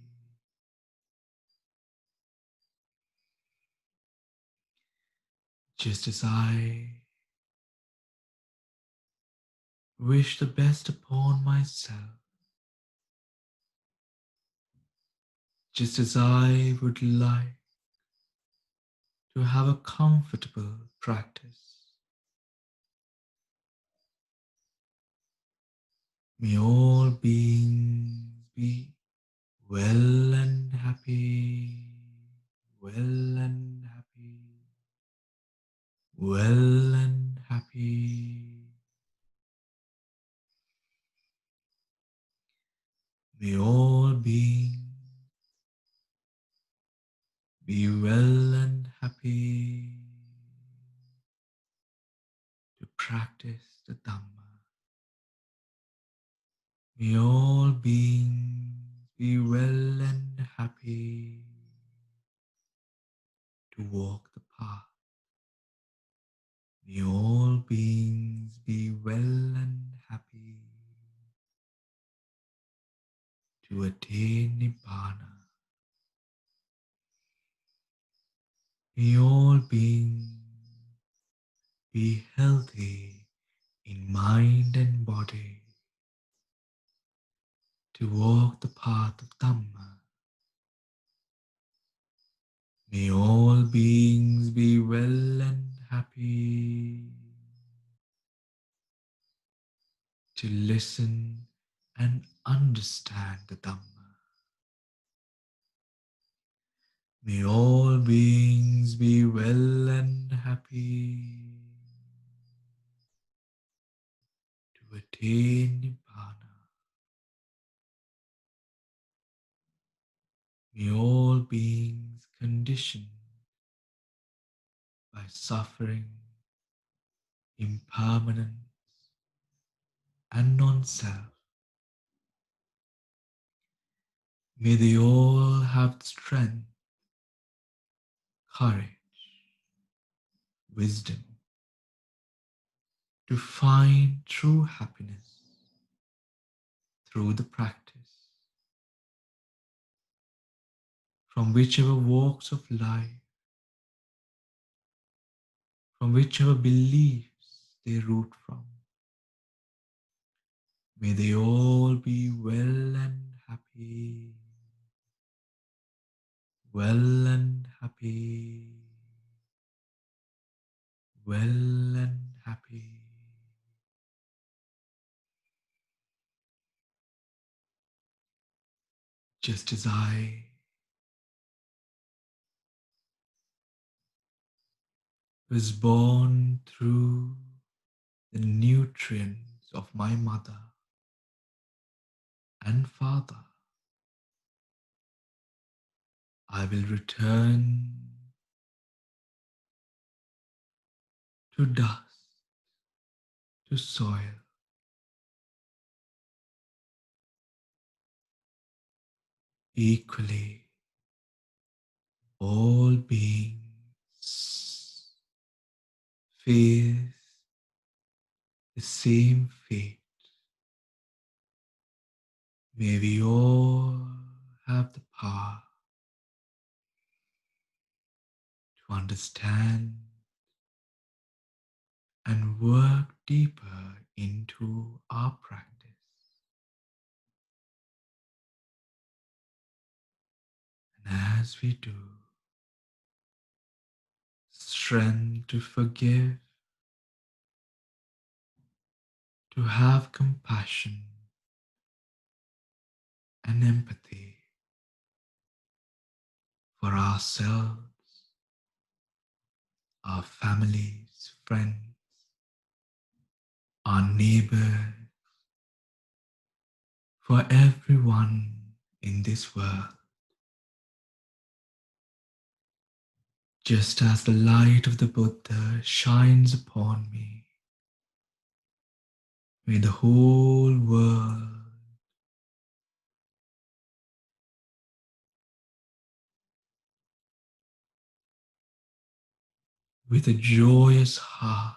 Just as I wish the best upon myself, just as I would like to have a comfortable practice. May all beings be well and happy, well and happy, well and happy. May all beings be well and happy to practice the Dhamma. May all beings be well and happy to walk the path. May all beings be well and happy to attain Nibbana. May all beings be healthy in mind and body to walk the path of Dhamma. May all beings be well and happy to listen and understand the Dhamma. May all beings be well and happy to attain Nibbana. May all beings conditioned by suffering, impermanence, and non-self, may they all have strength, courage, wisdom to find true happiness through the practice, from whichever walks of life, from whichever beliefs they root from. May they all be well and happy, well and happy, well and happy. Just as I was born through the nutrients of my mother and father, I will return to dust, to soil. Equally, all beings face the same fate. May we all have the power to understand and work deeper into our practice. And as we do, strength to forgive, to have compassion and empathy for ourselves, our families, friends, our neighbors, for everyone in this world. Just as the light of the Buddha shines upon me, may the whole world with a joyous heart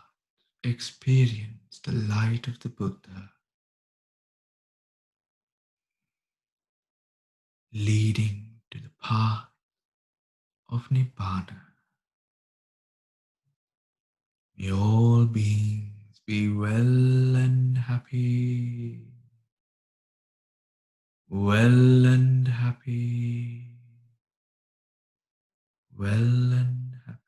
experience the light of the Buddha leading to the path of Nibbana. May all beings be well and happy, well and happy, well and happy.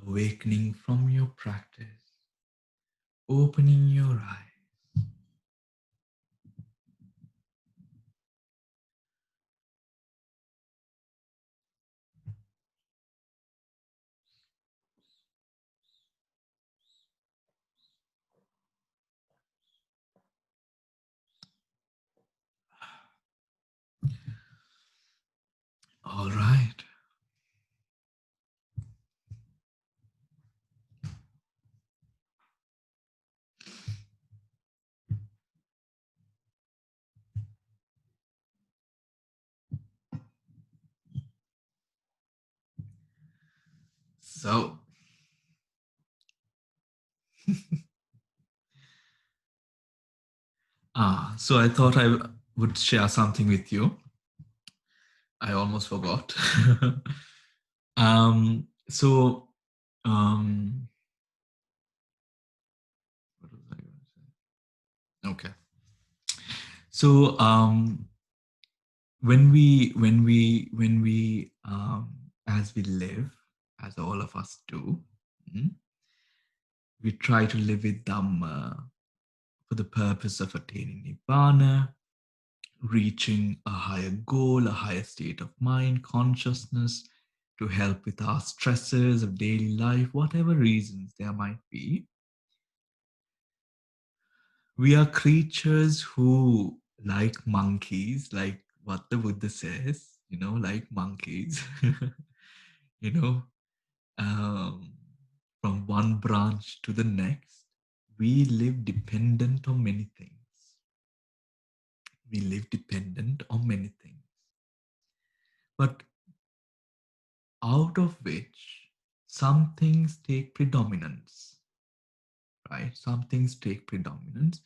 Awakening from your practice, opening your eyes. All right. So, so I thought I would share something with you. I almost forgot. So, um, what was I going to say? Okay. So, as we live, as all of us do, mm, we try to live with Dhamma for the purpose of attaining Nibbana, reaching a higher goal, a higher state of mind, consciousness, to help with our stresses of daily life, whatever reasons there might be. We are creatures who, like monkeys, like what the Buddha says, like monkeys, you know, um, from one branch to the next, we live dependent on many things. We live dependent on many things. But out of which some things take predominance, right? Some things take predominance,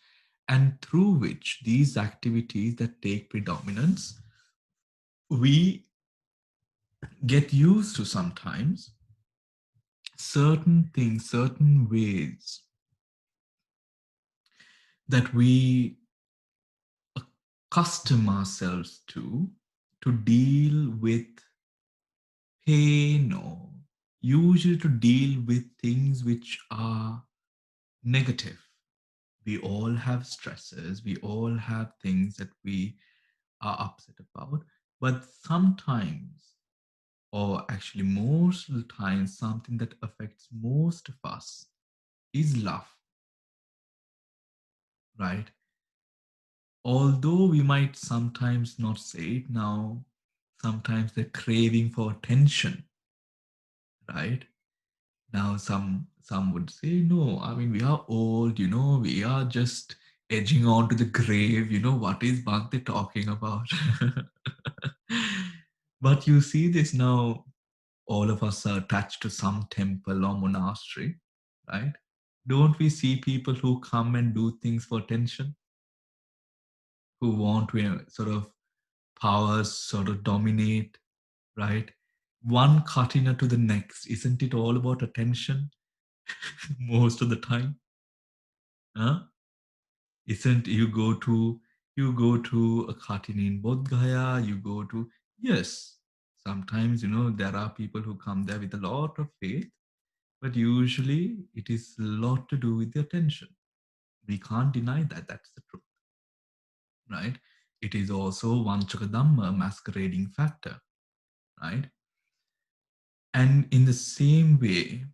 and through which these activities that take predominance, we get used to sometimes certain things, certain ways that we accustom ourselves to deal with pain, or usually to deal with things which are negative. We all have stresses, we all have things that we are upset about, but sometimes, or actually most of the time, something that affects most of us is love, right? Although we might sometimes not say it now, sometimes the craving for attention, right? Now some would say, no, I mean we are old, we are just edging on to the grave, what is Bhakti talking about? But you see this now, all of us are attached to some temple or monastery, right? Don't we see people who come and do things for attention, who want to sort of powers sort of dominate, right? One katina to the next, isn't it all about attention? Most of the time, huh? Isn't you go to a katina in Bodh Gaya, you go to, yes, sometimes there are people who come there with a lot of faith, but usually it is a lot to do with the attention. We can't deny that. That's the truth, right? It is also Vanchakadhamma, masquerading factor, right? And in the same way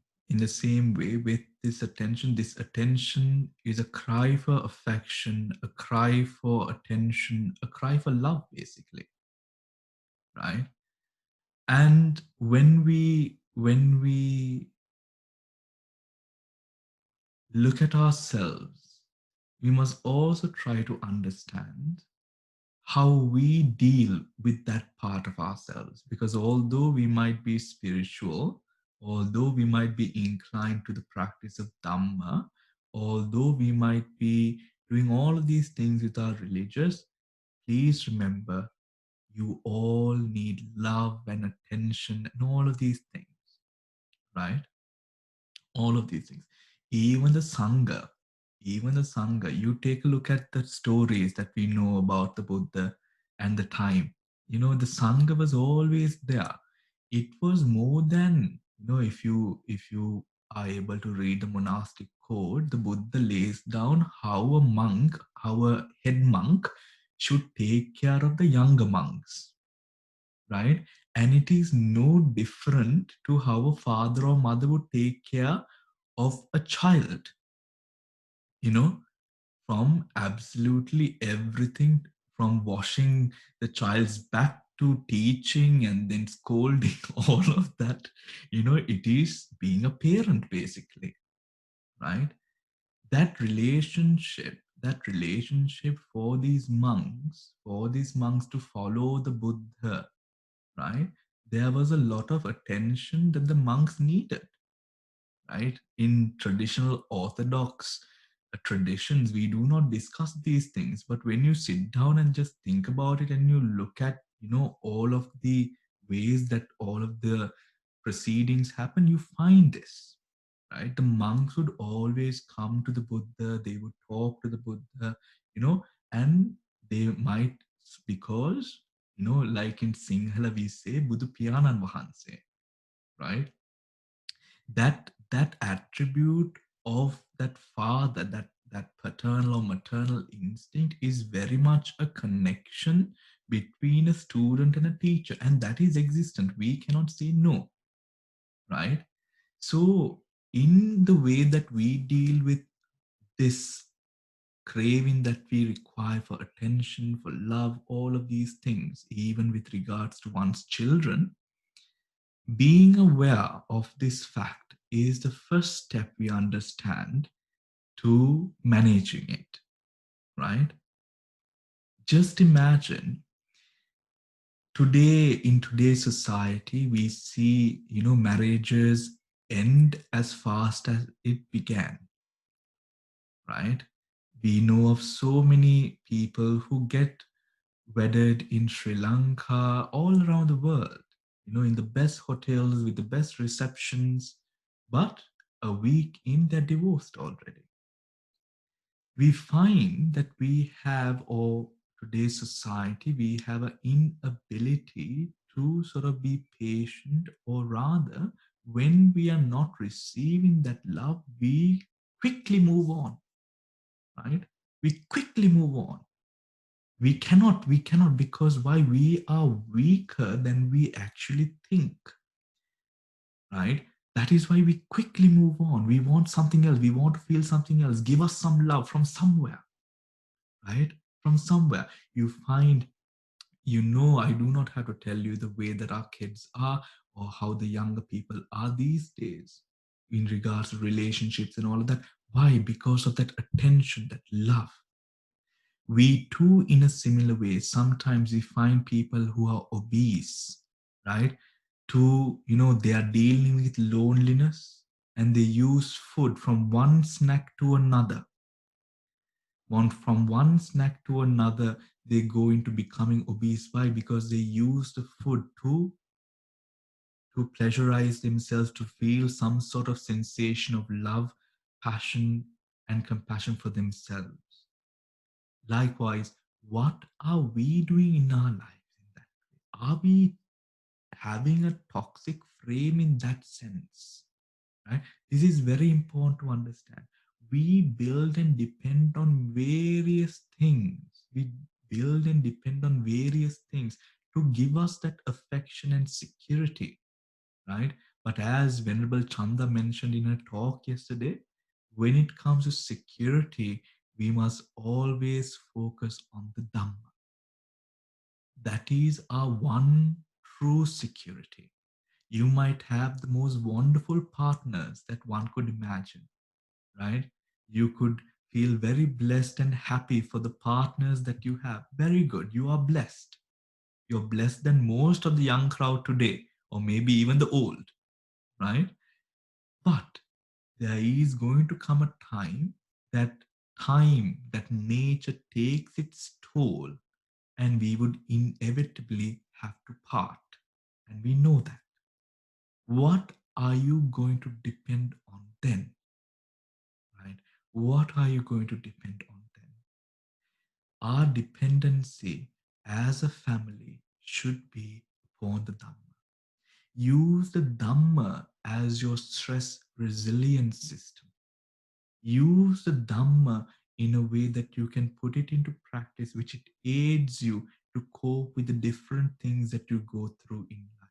with this attention is a cry for affection, a cry for attention, a cry for love, basically, right? And when we look at ourselves, we must also try to understand how we deal with that part of ourselves. Because although we might be spiritual, although we might be inclined to the practice of Dhamma, although we might be doing all of these things with our religious, please remember, you all need love and attention and all of these things, right? All of these things. Even the sangha, you take a look at the stories that we know about the Buddha and the time. The sangha was always there. It was more than, if you are able to read the monastic code, the Buddha lays down how a head monk should take care of the younger monks, right? And it is no different to how a father or mother would take care of a child, you know, from absolutely everything, from washing the child's back to teaching and then scolding, all of that. It is being a parent, basically, right? That relationship for these monks to follow the Buddha, right? There was a lot of attention that the monks needed, right? In traditional orthodox traditions, we do not discuss these things. But when you sit down and just think about it and you look at, all of the ways that all of the proceedings happen, you find this, right? The monks would always come to the Buddha, they would talk to the Buddha, and they might, because, like in Sinhala, we say, Buddha Piyanan Vahanse, right? That attribute of that father, that paternal or maternal instinct, is very much a connection between a student and a teacher, and that is existent. We cannot say no, right? So in the way that we deal with this craving that we require for attention, for love, all of these things, even with regards to one's children, being aware of this fact is the first step we understand to managing it, right? Just imagine, in today's society, we see, marriages end as fast as it began, right? We know of so many people who get wedded in Sri Lanka, all around the world, in the best hotels with the best receptions, but a week in, they're divorced already. We find that we have, or today's society, we have an inability to sort of be patient, or rather, when we are not receiving that love, we quickly move on, right? We quickly move on. We cannot, because why? We are weaker than we actually think, right? That is why we quickly move on. We want something else. We want to feel something else. Give us some love from somewhere, right? From somewhere. You find, I do not have to tell you the way that our kids are, or how the younger people are these days in regards to relationships and all of that. Why? Because of that attention, that love. We too, in a similar way, sometimes we find people who are obese, right? They are dealing with loneliness, and they use food from one snack to another. From one snack to another, they go into becoming obese. Why? Because they use the food to pleasurize themselves, to feel some sort of sensation of love, passion, and compassion for themselves. Likewise, what are we doing in our lives in that way? Are we having a toxic frame in that sense? Right? This is very important to understand. We build and depend on various things. We build and depend on various things to give us that affection and security, right? But as Venerable Chanda mentioned in a talk yesterday, when it comes to security, we must always focus on the Dhamma. That is our one true security. You might have the most wonderful partners that one could imagine, right? You could feel very blessed and happy for the partners that you have. Very good. You are blessed. You're blessed than most of the young crowd today, or maybe even the old, right? But there is going to come a time that nature takes its toll, and we would inevitably have to part. And we know that. What are you going to depend on then? Right? What are you going to depend on then? Our dependency as a family should be upon the Dhamma. Use the Dhamma as your stress resilience system. Use the Dhamma in a way that you can put it into practice, which it aids you to cope with the different things that you go through in life.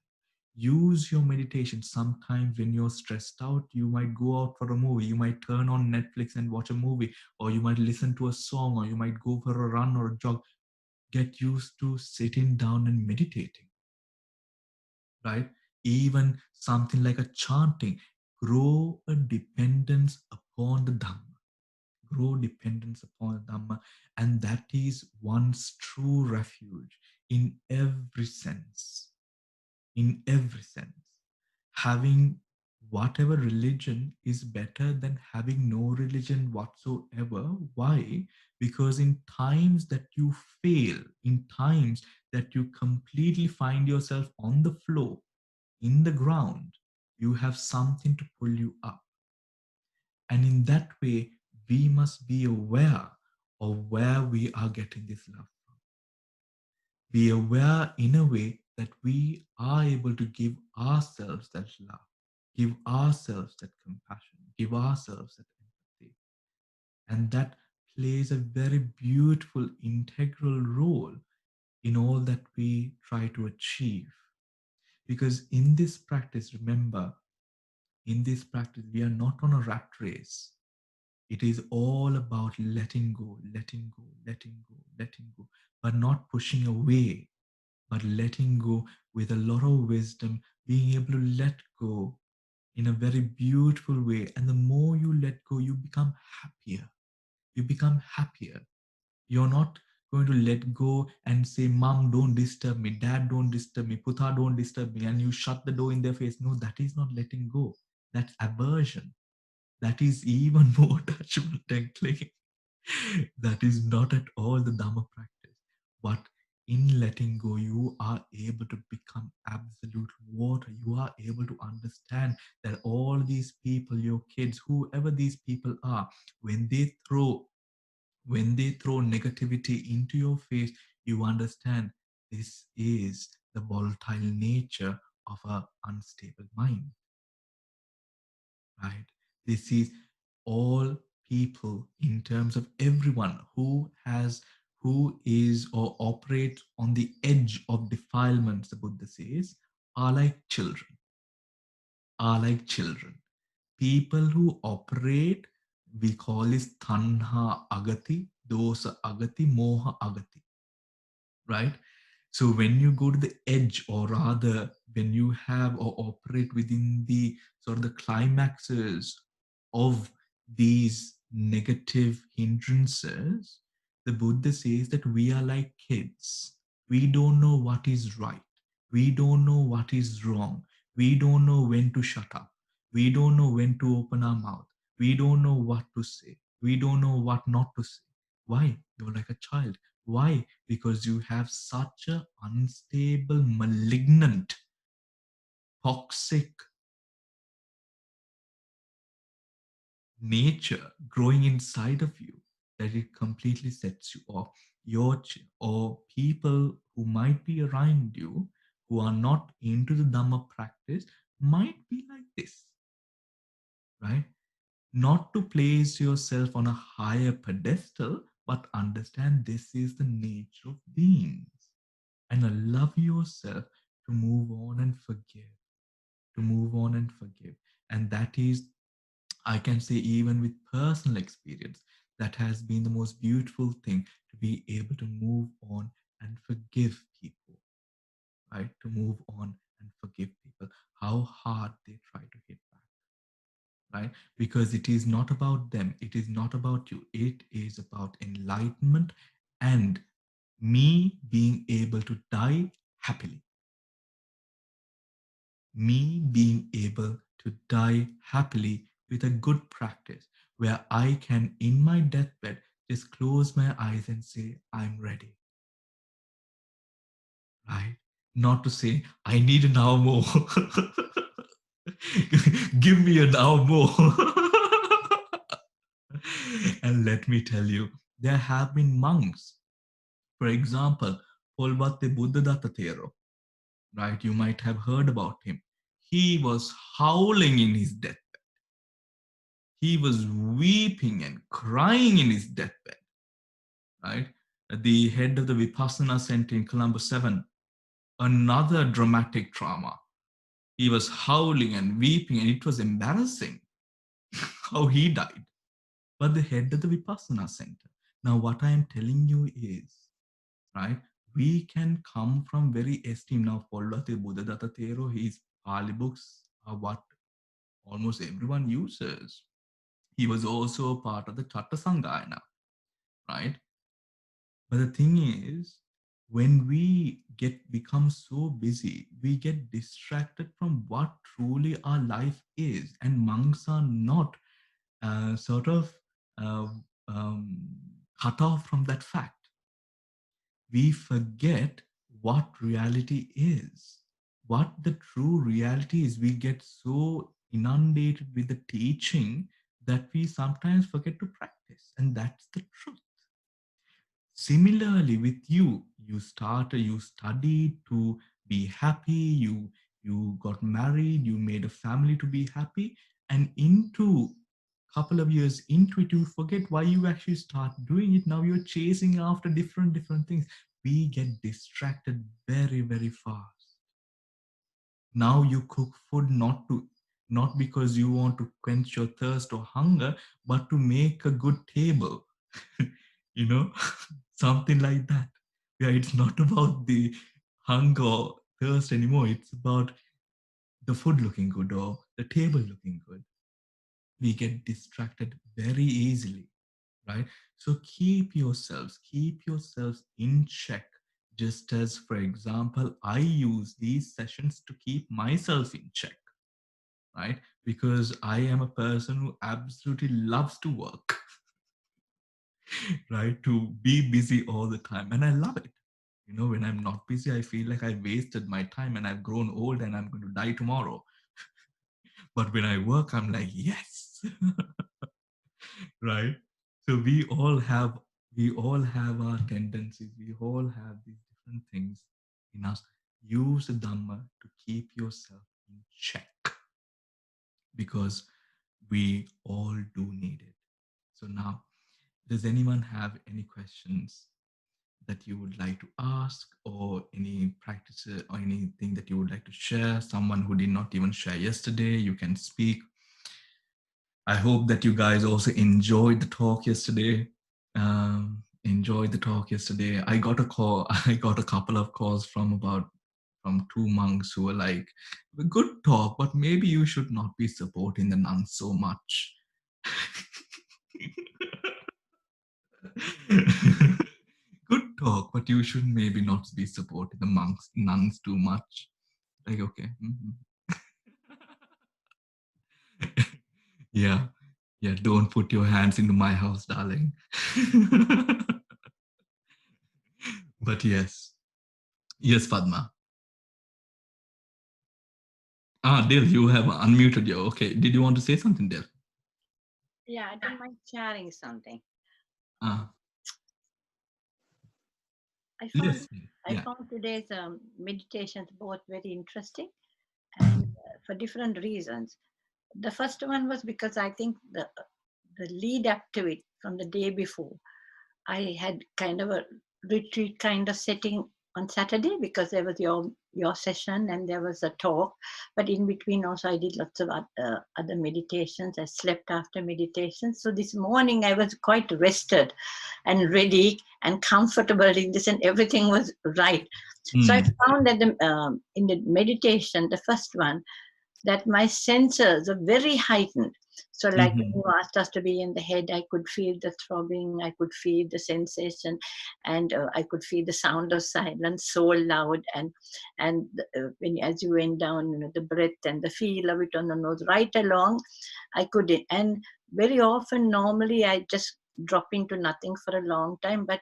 Use your meditation. Sometimes when you're stressed out, you might go out for a movie. You might turn on Netflix and watch a movie, or you might listen to a song, or you might go for a run or a jog. Get used to sitting down and meditating, right? Even something like a chanting. Grow a dependence upon the Dhamma. Grow dependence upon the Dhamma. And that is one's true refuge in every sense. In every sense. Having whatever religion is better than having no religion whatsoever. Why? Because in times that you fail, in times that you completely find yourself on the floor, in the ground, you have something to pull you up. And in that way, we must be aware of where we are getting this love from. Be aware in a way that we are able to give ourselves that love, give ourselves that compassion, give ourselves that empathy. And that plays a very beautiful integral role in all that we try to achieve. Because in this practice, remember, in this practice, we are not on a rat race. It is all about letting go, letting go, letting go, letting go, but not pushing away, but letting go with a lot of wisdom, being able to let go in a very beautiful way. And the more you let go, you become happier. You become happier. You're not going to let go and say, Mom, don't disturb me, Dad, don't disturb me, Putha, don't disturb me, and you shut the door in their face. No, that is not letting go. That's aversion. That is even more attachment and clinging. That is not at all the Dhamma practice. But in letting go, you are able to become absolute water. You are able to understand that all these people, your kids, whoever these people are, when they throw When they throw negativity into your face, you understand this is the volatile nature of a unstable mind, right? This is all people in terms of everyone who is or operates on the edge of defilements, the Buddha says, are like children, are like children. People who operate, we call this tanha agati, dosa agati, moha agati, right? So when you go to the edge, or rather, when you have or operate within the sort of the climaxes of these negative hindrances, the Buddha says that we are like kids. We don't know what is right. We don't know what is wrong. We don't know when to shut up. We don't know when to open our mouth. We don't know what to say. We don't know what not to say. Why? You're like a child. Why? Because you have such a unstable, malignant, toxic nature growing inside of you that it completely sets you off. Or people who might be around you who are not into the Dhamma practice might be like this, right? Not to place yourself on a higher pedestal, but understand this is the nature of beings, and allow yourself to move on and forgive, to move on and forgive. And that is, I can say, even with personal experience, that has been the most beautiful thing, to be able to move on and forgive people, right? To move on and forgive people, how hard they try to hit back, right? Because it is not about them, it is not about you, it is about enlightenment and me being able to die happily. Me being able to die happily with a good practice where I can, in my deathbed, just close my eyes and say, I'm ready, right? Not to say, I need an hour more. Give me an hour more. And let me tell you, there have been monks, for example, Polvatte Buddhadatta Thero, right? You might have heard about him. He was howling in his death. He was weeping and crying in his deathbed, right? At the head of the Vipassana Center in Colombo 7, another dramatic trauma. He was howling and weeping, and it was embarrassing how he died. But the head of the Vipassana Center. Now, what I am telling you is, right, we can come from very esteemed. Now, Pollate Buddhadatta Thero, his Pali books are what almost everyone uses. He was also a part of the Chatta Sanghayana, right? But the thing is, when we get become so busy, we get distracted from what truly our life is. And monks are not sort of uh, um, cut off from that fact. We forget what reality is. What the true reality is, we get so inundated with the teaching that we sometimes forget to practice. And that's the truth. Similarly with you, you studied to be happy, you got married, you made a family to be happy, and into couple of years into it, you forget why you actually start doing it. Now you're chasing after different things. We get distracted very fast. Now you cook food not because you want to quench your thirst or hunger, but to make a good table. you know Something like that. Yeah, it's not about the hunger or thirst anymore, it's about the food looking good or the table looking good. We get distracted very easily, right? So keep yourselves in check, just as, for example, I use these sessions to keep myself in check, right? Because I am a person who absolutely loves to work, right? To be busy all the time. And I love it. When I'm not busy, I feel like I wasted my time and I've grown old and I'm going to die tomorrow. But when I work, I'm like, yes, right? So we all have We all have our tendencies, we all have these different things in us. Use the Dhamma to keep yourself in check, because we all do need it. So now, does anyone have any questions that you would like to ask, or any practices or anything that you would like to share? Someone who did not even share yesterday, you can speak. I hope that you guys also enjoyed the talk yesterday. Enjoyed the talk yesterday. I got a call. I got a couple of calls from two monks who were like, "Good talk, but maybe you should not be supporting the nuns so much." Good talk, but you should maybe not be supporting the nuns too much. Like, okay. Yeah. Yeah, don't put your hands into my house, darling. But yes. Yes, Padma. Ah, Dil, you have unmuted you. Okay. Did you want to say something, Dil? Yeah, I don't mind sharing something. Ah, I found yes. I Yeah. found today's meditations both very interesting and for different reasons. The first one was because I think the lead up to it from the day before, I had kind of a retreat kind of setting on Saturday because there was your session and there was a talk. But in between also I did lots of other meditations. I slept after meditation. So this morning I was quite rested and ready and comfortable in this, and everything was right. So I Mm. found that in the meditation, the first one, that my senses are very heightened. So, like when Mm-hmm. you asked us to be in the head, I could feel the throbbing, I could feel the sensation, and I could feel the sound of silence so loud. And when as you went down, the breath and the feel of it on the nose, right along, I could. And very often, normally, I just drop into nothing for a long time, but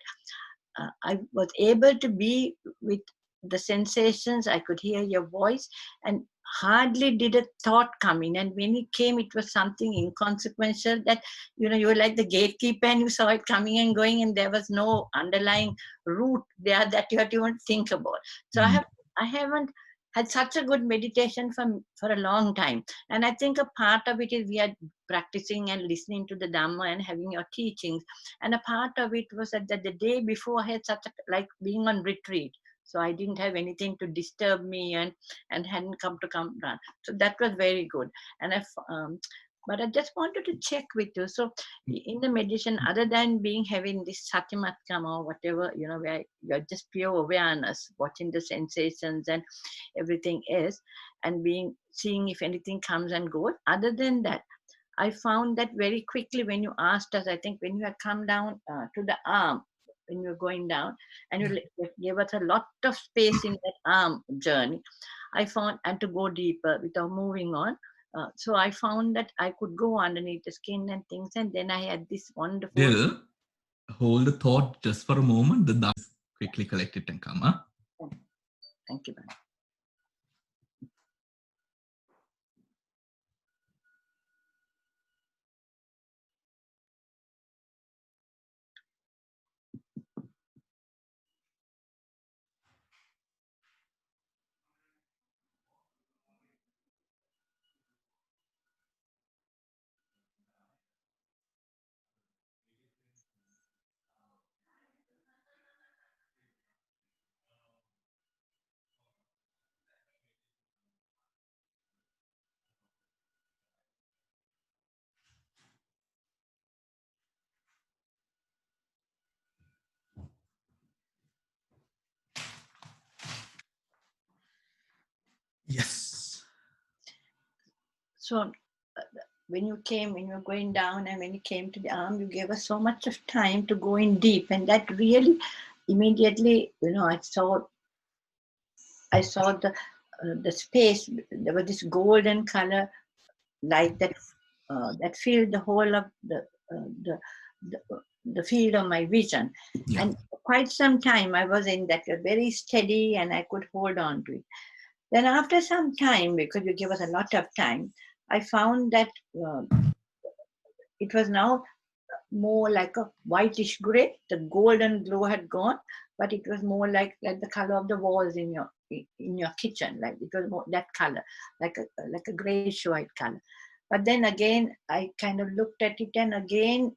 I was able to be with the sensations. I could hear your voice, and hardly did a thought come in. And when it came, it was something inconsequential that, you were like the gatekeeper and you saw it coming and going, and there was no underlying root there that you had to even think about. So Mm. I haven't had such a good meditation for a long time. And I think a part of it is we are practicing and listening to the Dhamma and having your teachings, and a part of it was that the day before I had such a, like being on retreat. So I didn't have anything to disturb me, and hadn't come down. So that was very good. And but I just wanted to check with you. So in the meditation, other than being having this satimatkam or whatever, where you're just pure awareness, watching the sensations and everything else, and seeing if anything comes and goes. Other than that, I found that very quickly when you asked us, I think when you had come down to the arm, when you were going down, and you gave us a lot of space in that arm journey, I found, and to go deeper without moving on. So I found that I could go underneath the skin and things, and then I had this wonderful. Dil, hold the thought just for a moment. The Dhamma is quickly collect it and come, huh? Thank you. Yes. So when you were going down and when you came to the arm, you gave us so much of time to go in deep, and that really immediately, I saw the space. There was this golden color light that filled the whole of the field of my vision. Yeah. And for quite some time, I was in that very steady, and I could hold on to it. Then after some time, because you give us a lot of time, I found that it was now more like a whitish gray. The golden glow had gone, but it was more like the color of the walls in your kitchen. Like it was more that color, like a grayish white color. But then again, I kind of looked at it, and again,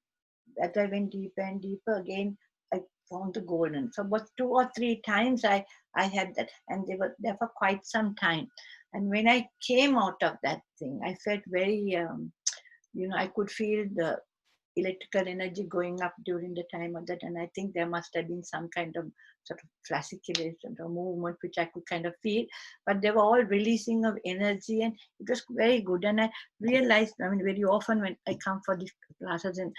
as I went deeper and deeper, again I found the golden. So, about 2 or 3 times I had that, and they were there for quite some time. And when I came out of that thing, I felt very, I could feel the electrical energy going up during the time of that. And I think there must have been some kind of sort of fasciculation or movement which I could kind of feel, but they were all releasing of energy, and it was very good. And I realized, I mean, very often when I come for these classes in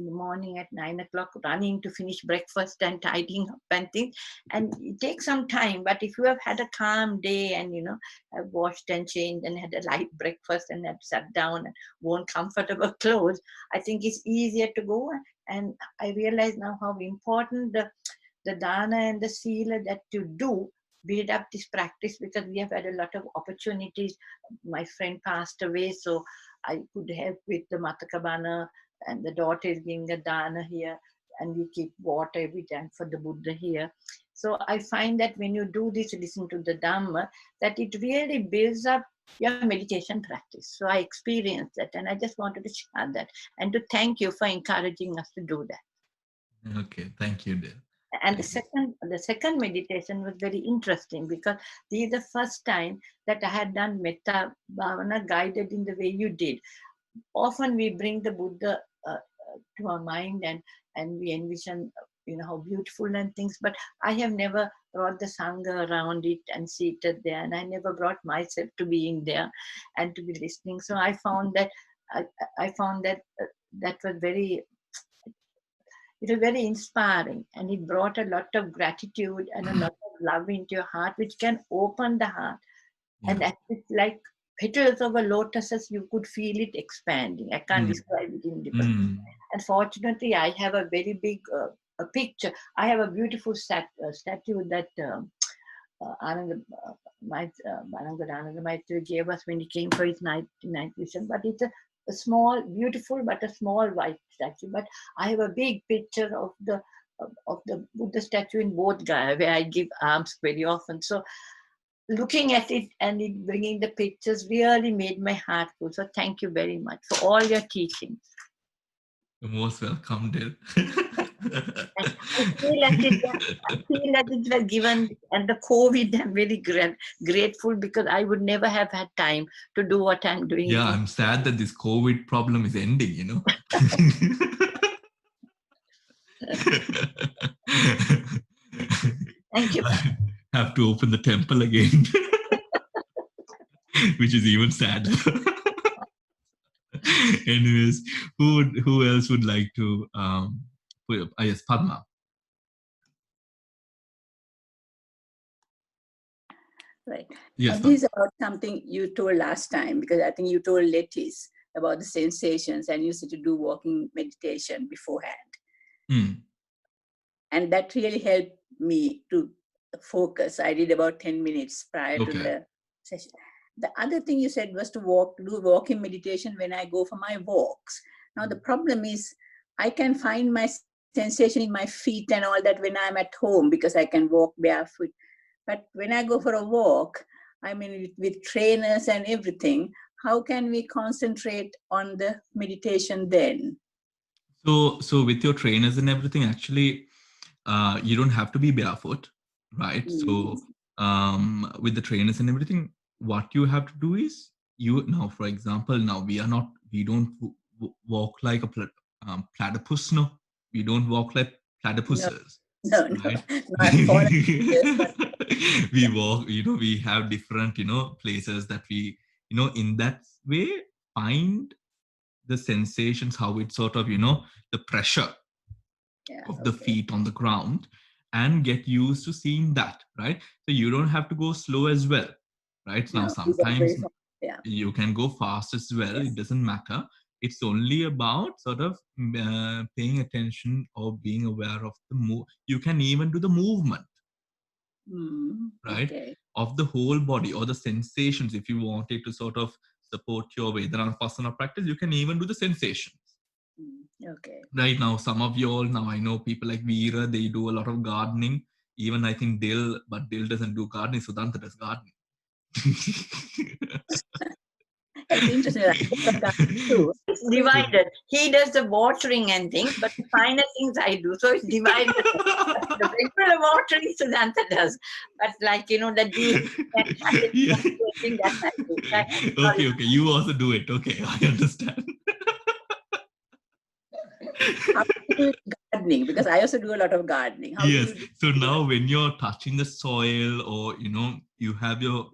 the morning at 9 o'clock, running to finish breakfast and tidying up and things, and it takes some time. But if you have had a calm day and have washed and changed and had a light breakfast and have sat down and worn comfortable clothes, I think it's easier to go. And I realize now how important the dana and the sila that you do build up this practice, because we have had a lot of opportunities. My friend passed away, so I could help with the Matakabana, and the daughter is giving a dana here, and we keep water every time for the Buddha here. So I find that when you do this, listen to the Dhamma, that it really builds up your meditation practice. So I experienced that, and I just wanted to share that and to thank you for encouraging us to do that. Okay, thank you, dear. And the Thank you. second meditation was very interesting, because this is the first time that I had done metta bhavana guided in the way you did. Often we bring the Buddha to our mind, and we envision how beautiful and things, but I have never brought the sangha around it and seated there, and I never brought myself to being there and to be listening. So I found that I, I found that that was very, it was very inspiring, and it brought a lot of gratitude and a lot of love into your heart, which can open the heart. Yeah. And that is like petals of a lotuses, you could feel it expanding. I can't Mm. describe it in detail. Mm. And fortunately, I have a very big a picture. I have a beautiful statue that Anand, Ananda Maitri gave us when he came for his night vision. But it's a small, beautiful, but a small white statue. But I have a big picture of the Buddha statue in Bodh Gaya, where I give alms very often. So looking at it and it bringing the pictures really made my heart full. So thank you very much for all your teachings. You're most welcome, dear. And I feel that it was given, and the COVID, I'm very grateful, because I would never have had time to do what I'm doing. Yeah, I'm sad that this COVID problem is ending, you know. Thank you. I have to open the temple again, which is even sadder. Anyways, who else would like to yes, Padma. Right. Yes, This Padma. is about something you told last time, because I think you told Lettice about the sensations and you used to do walking meditation beforehand. Mm. And that really helped me to focus. I did about 10 minutes prior to Okay. the session. The other thing you said was to do walking meditation when I go for my walks. Now, the problem is I can find my sensation in my feet and all that when I'm at home, because I can walk barefoot. But when I go for a walk, I mean, with trainers and everything, how can we concentrate on the meditation then? So with your trainers and everything, actually, you don't have to be barefoot, right? Mm. So with the trainers and everything, what you have to do is you now, for example, now we don't walk like a platypus. No, we don't walk like No, platypuses, no, no, right? not for but We walk, we have different, places that we, in that way find the sensations, how it sort of, the pressure yeah, of the okay. feet on the ground, and get used to seeing that, right? So you don't have to go slow as well, right? Now No, we got very sometimes far. Yeah, you can go fast as well, yeah. it doesn't matter. It's only about sort of paying attention or being aware of the move. You can even do the movement, right, Okay. of the whole body, or the sensations. If you wanted to sort of support your Vedanupassana practice, you can even do the sensations, Okay. Right now, some of you all, now I know people like Veera, they do a lot of gardening. Even I think Dil, but Dil doesn't do gardening, Sudanta does gardening. It's interesting. I do some gardening too. It's So, divided. He does the watering and things, but the finer things I do. So it's divided. The regular watering Sudanta does. But like, the deep and yeah. thing that I do. That, sorry. Okay, okay. You also do it. Okay, I understand. How do you do it gardening? Because I also do a lot of gardening. How do Yes. you do So it? now when you're touching the soil, or you have your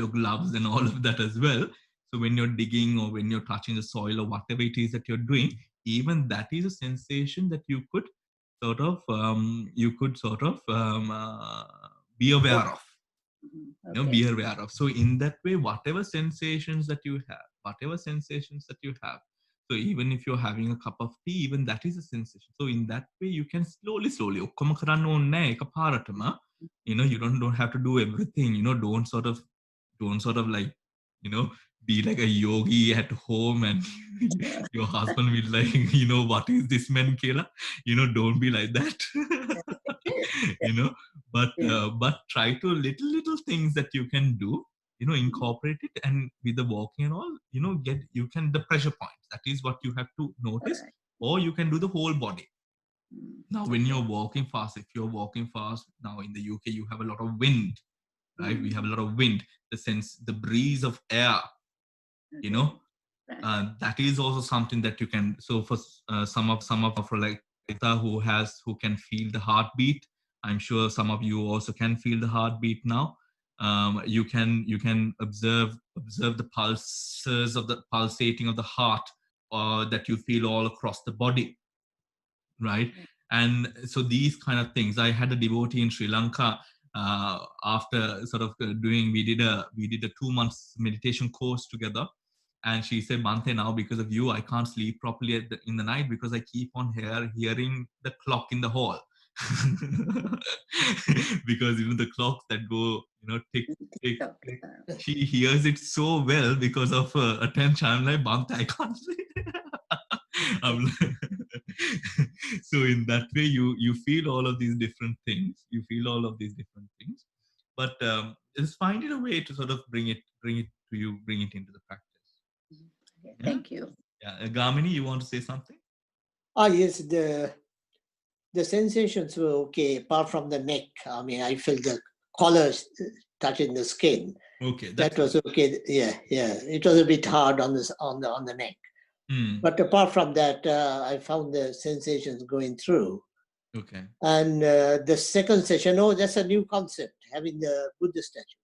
gloves and all of that as well. So when you're digging or when you're touching the soil or whatever it is that you're doing, even that is a sensation that you could be aware Okay. of. Okay. Be aware of. So in that way, whatever sensations that you have, so even if you're having a cup of tea, even that is a sensation. So in that way, you can slowly ඔක්කොම කරන්න ඕනේ නැහැ එකපාරටම. You don't have to do everything. Don't sort of like, you know be like a yogi at home, and your husband will like, what is this man killer. Don't be like that. you know but try to little things that you can do, incorporate it, and with the walking and all, get you can the pressure points, that is what you have to All notice. right. Or you can do the whole body. Now when Okay. you're walking fast, if you're walking fast now in the UK, you have a lot of wind, right? We have a lot of wind, the breeze of air, you Okay. know Right. that is also something that you can. So for some of for like Rita, who can feel the heartbeat, I'm sure some of you also can feel the heartbeat now. You can observe the pulses of the pulsating of the heart, that you feel all across the body, right? And so these kind of things, I had a devotee in Sri Lanka, after sort of doing we did a 2 months meditation course together. And she said, Bante, now because of you, I can't sleep properly in the night, because I keep on hearing the clock in the hall. Because the clocks that go, tick, tick, Okay. tick. She hears it so well because of attention. I'm like, Bante, I can't sleep. I'm like, so in that way, you feel all of these different things. You feel all of these different things, but just finding a way to sort of bring it into the practice. Okay. Yeah, Thank you. yeah. Gamini, you want to say something? Yes, the sensations were okay, apart from the neck. I mean, I felt the collar touching the skin. Okay, That that's was good. okay. Yeah, yeah. It was a bit hard on the neck. Hmm. But apart from that, I found the sensations going through. Okay. And the second session, oh, that's a new concept, having the Buddha statue.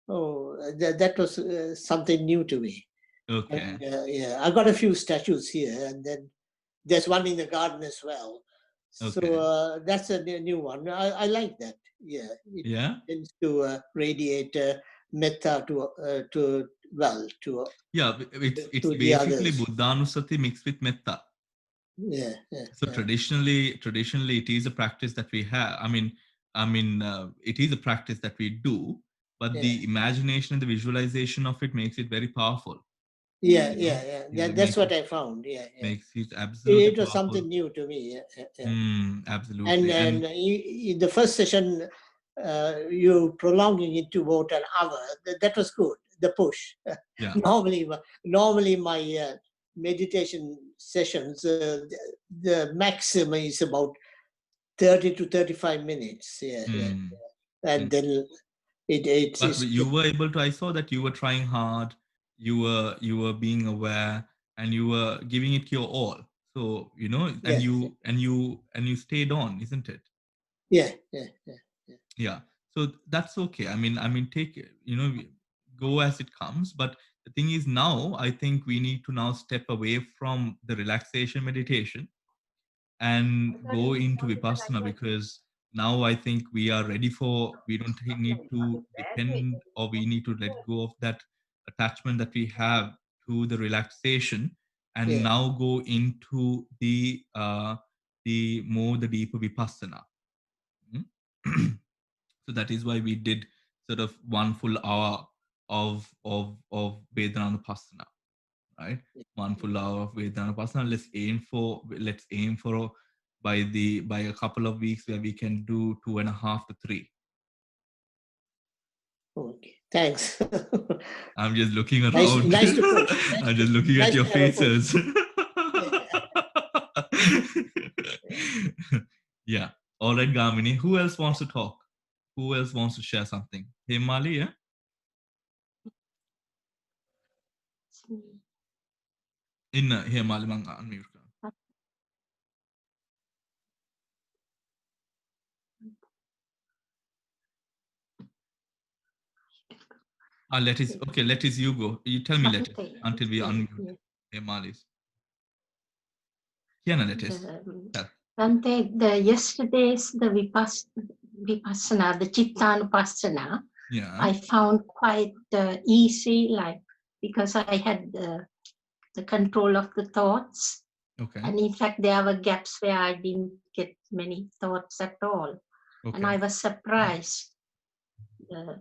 Oh, that was something new to me. Okay. And, yeah, I got a few statues here, and then there's one in the garden as well. So Okay. that's a new one. I like that. Yeah, it Yeah. tends to radiate metta Yeah. It's to the basically others. Buddhānussati mixed with Metta. Yeah, yeah, So yeah, traditionally, it is a practice that we have. It is a practice that we do, but yeah, the imagination and the visualization of it makes it very powerful. yeah, You know, yeah, yeah. it That's makes what it I found. Yeah, yeah. makes it absolutely It was powerful. something new to me. Yeah, yeah, yeah. And Absolutely, and and in the first session, you prolonging it to about an hour. That was good. The push. yeah. normally my meditation sessions, the maximum is about 30 to 35 minutes. Yeah, yeah. Mm, And mm. then But it's you were able to. I saw that you were trying hard. You were being aware, and you were giving it your all. So and yeah, you stayed on, isn't it? yeah, yeah, yeah, yeah. Yeah. So that's okay. Take go as it comes. But the thing is, now I think we need to now step away from the relaxation meditation and go into vipassana, because now I think we are ready for. We don't need to depend, or we need to let go of that attachment that we have to the relaxation, and Yeah. now go into the deeper vipassana. Mm. So that is why we did sort of one full hour of Vedanupassana, right? One full hour of Vedanupassana. Let's aim for by a couple of weeks where we can do 2.5 to 3. Okay, thanks. I'm just looking Nice, around. nice to push. I'm just looking at Nice your to have a push. faces. Yeah. All right, Gamini. Who else wants to talk? Who else wants to share something? Hey, Mali, yeah? Here, Mali, unmute. Let us you go. You tell me lettuce until we unmute. Hey, Mali's. Yeah, lettuce. Bante, yesterday's the Vipassana, the Chittanupassana, Yeah. I found quite easy, like, because I had the control of the thoughts. Okay. And in fact, there were gaps where I didn't get many thoughts at all. Okay. And I was surprised.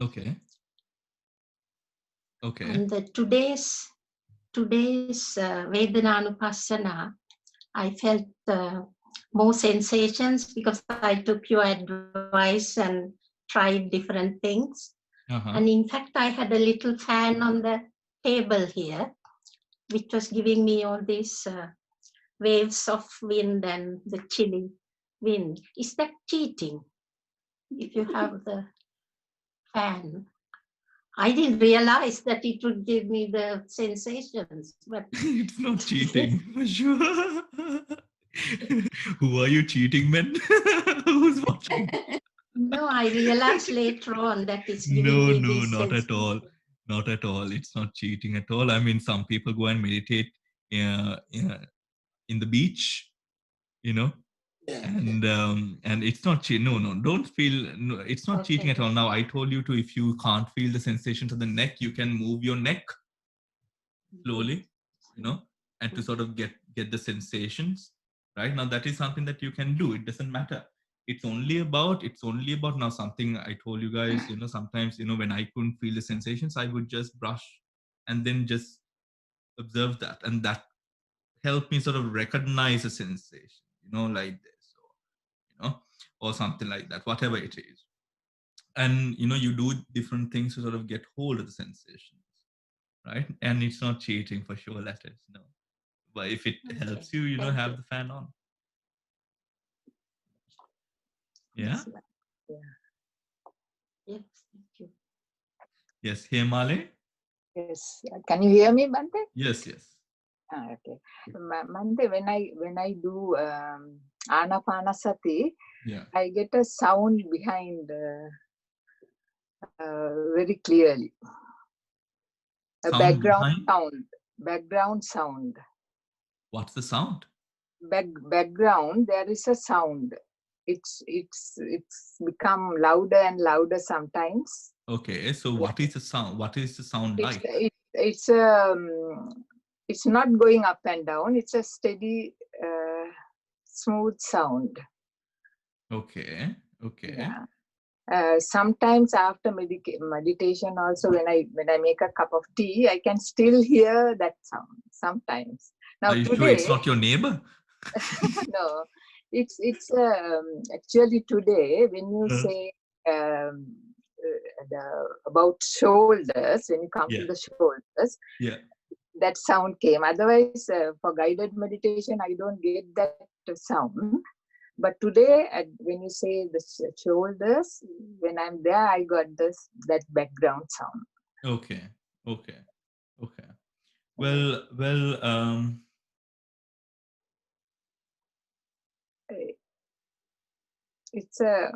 Okay. Okay. And today's Vedanupassana, I felt more sensations because I took your advice and tried different things. And in fact, I had a little fan on the table here, which was giving me all these waves of wind and the chilly wind. Is that cheating? If you have the fan, I didn't realize that it would give me the sensations, but it's not cheating for sure. Who are you cheating, man? Who's watching? No, I realized later on that it's giving me these not at sensations. all. Not at all. It's not cheating at all. I mean, some people go and meditate in the beach, Yeah. and it's not cheating. No, don't feel. No, it's not cheating at all. Now, I told you to, if you can't feel the sensations of the neck, you can move your neck slowly, and to sort of get the sensations. Right now, that is something that you can do. It doesn't matter. It's only about now, something I told you guys. Sometimes, when I couldn't feel the sensations, I would just brush and then just observe that, and that helped me sort of recognize a sensation, like this, or something like that, whatever it is. And you do different things to sort of get hold of the sensations, right? And it's not cheating for sure, letters, no. But if it helps you, have the fan on. Yeah. Yes, thank you. Yes, Hemale. Yes. Can you hear me, Bante? Yes. Okay. Bante, when I do Anapanasati, Yeah. I get a sound behind very clearly. A background sound. What's the sound? Background, there is a sound. It's become louder and louder sometimes. Okay, so what is the sound? What is the sound like? It's not going up and down. It's a steady, smooth sound. Okay. Yeah. Sometimes after meditation, also when I make a cup of tea, I can still hear that sound. Sometimes. Now are you today, sure it's not your neighbor? No, it's actually today when you say about shoulders, when you come to the shoulders, that sound came. Otherwise, for guided meditation, I don't get that sound. But today, when you say the shoulders, when I'm there, I got that background sound. Okay. Well. It's a.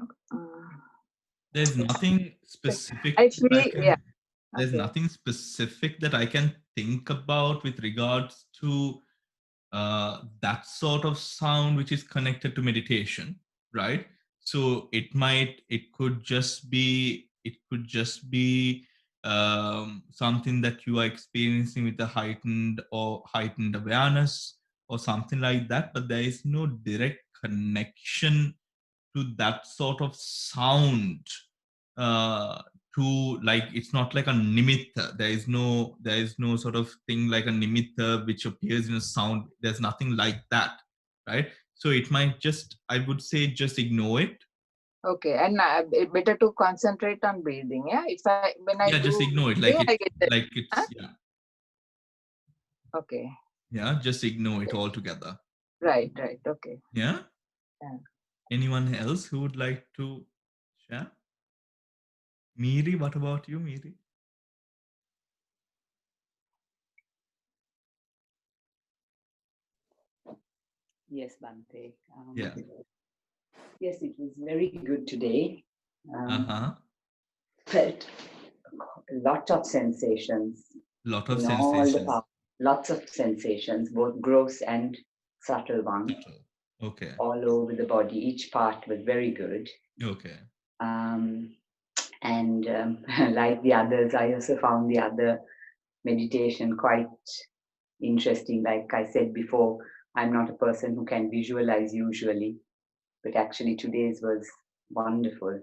There's nothing specific. There's nothing specific that I can think about with regards to that sort of sound which is connected to meditation, right? So it could just be something that you are experiencing with a heightened awareness or something like that, but there is no direct connection to that sort of sound to, like, it's not like a nimitta. There is no sort of thing like a nimitta which appears in a sound. There's nothing like that, right? So it might just, I would say, just ignore it. Okay, and better to concentrate on breathing. Yeah, if when I Yeah, just do ignore it. breathing, I get that. Like it's Huh? yeah. Okay. Yeah, just ignore it altogether. Right. Okay. Yeah. Yeah. Anyone else who would like to share? Miri, what about you, Miri? Yes, Bante. Yeah. Yes, it was very good today. Uh-huh. Felt a lot of sensations Lot of in all the sensations. parts. Lots of sensations, both gross and subtle ones. Okay. All over the body. Each part was very good. Okay. And like the others, I also found the other meditation quite interesting. Like I said before, I'm not a person who can visualize usually, but actually today's was wonderful.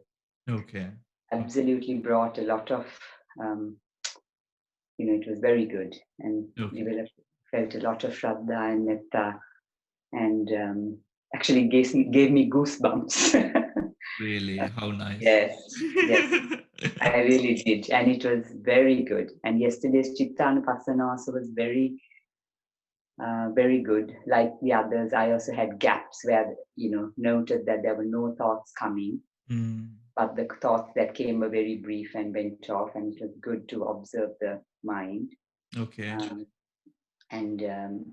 Okay. Absolutely brought a lot of, it was very good, and felt a lot of Shraddha and Metta, and actually gave me goosebumps. Really? How nice. Yes. I really did, and it was very good. And yesterday's Buddhānupassana also was very good. Like the others, I also had gaps where, noted that there were no thoughts coming, but the thoughts that came were very brief and went off, and it was good to observe the mind. Okay.